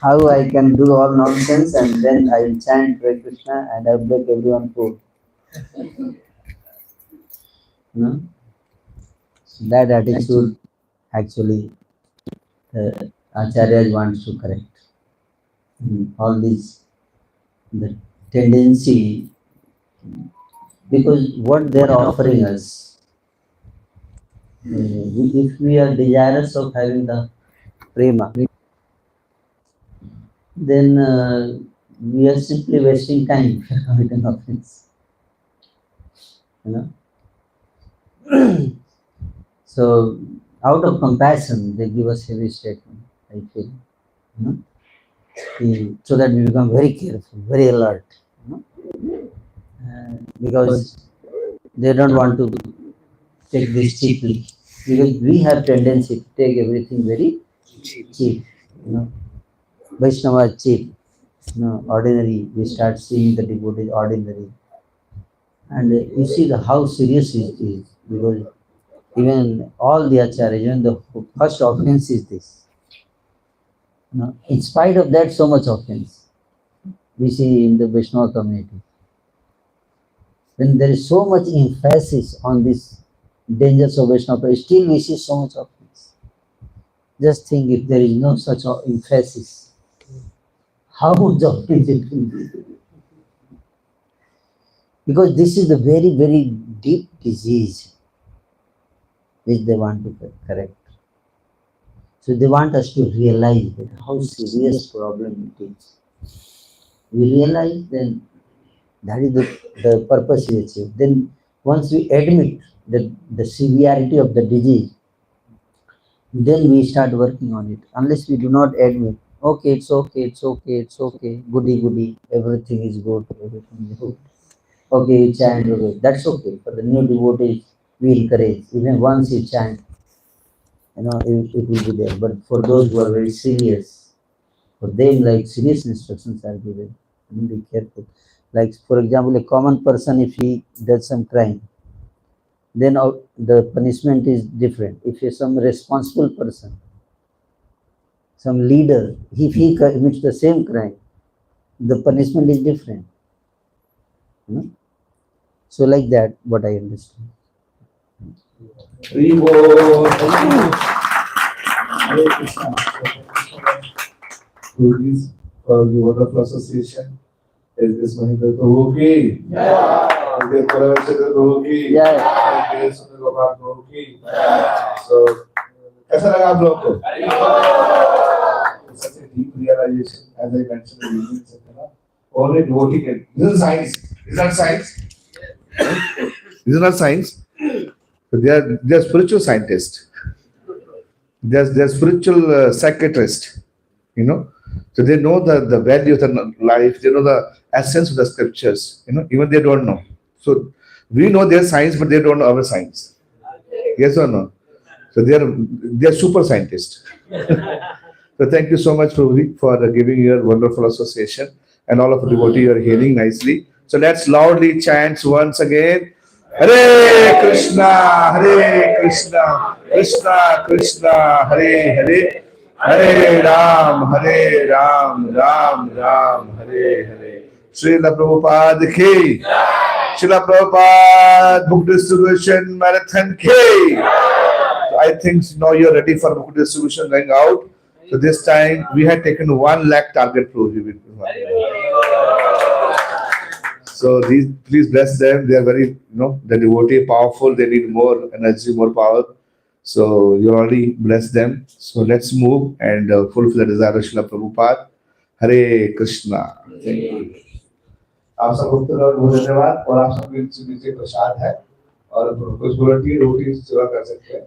How I can do all nonsense and then I will chant Hare Krishna and I will make everyone fool. No? So that attitude actually Acharya wants to correct. All these, the tendency, because what they are offering us, if we are desirous of having the prema, then we are simply wasting time with an offense. You know? So, out of compassion, they give us heavy statement, I feel. You know? So that we become very careful, very alert. You know? Because they don't want to take this cheaply. Because we have tendency to take everything very cheap. You know, Vaishnava is cheap. You know, ordinary. We start seeing the devotee ordinary, and you see how serious it is. Because even all the acharyas, even the first offense is this. You know, in spite of that, so much offense we see in the Vaishnava community. When there is so much emphasis on this dangers of Vaishnava, still we see so much offense. Just think if there is no such emphasis, how much offense it will be? Because this is the very, very deep disease which they want to correct. So they want us to realize that how serious problem it is. We realize, then that is the purpose we achieve. Then once we admit the severity of the disease, then we start working on it. Unless we do not admit, okay, it's okay, it's okay, it's okay, goody goody, everything is good, everything is good. Okay, you chant, okay, that's okay. For the new devotees, we encourage. Even once you chant, you know, it will be there. But for those who are very serious, for them, like serious instructions are given. Be careful. Like for example, a common person, if he does some crime, then the punishment is different. If you're some responsible person, some leader, if he commits the same crime, the punishment is different. You know? So like that, what I understand. Please, for the wonderful association. Is this Mahendra prabhu ki? Yeah. Is this Prabhu ki? Yeah. Is this Sundar Gopal Prabhu ki? So, कैसा लगा आप लोगों को? Such a deep realization, as I mentioned in the beginning, only devotee can. This is science. Is that science? This is not science. So they are spiritual scientists. They are spiritual psychiatrists. You know, so they know the value of the life. They know the essence of the scriptures. You know, even they don't know. So we know their science, but they don't know our science. Yes or no? So they are super scientists. So thank you so much, Prabhuji, for giving your wonderful association, and all of the devotees you are hearing nicely. So let's loudly chant once again. Hare Krishna, Hare Krishna, Krishna Krishna, Hare Hare, Hare Ram, Ram Ram, Hare Hare. Srila Prabhupada ki, Srila Prabhupada book distribution marathon ki. I think now you're ready for book distribution going out. So this time we had taken 1 lakh target Prabhuji. So please bless them. They are very, the devotee, powerful. They need more energy, more power. So you already bless them. So let's move and fulfill the desire of Srila Prabhupada. Hare Krishna. Thank you. आप सबको बहुत धन्यवाद और आप सबके नीचे प्रसाद है और कुछ रोटी सेवा कर सकते हैं।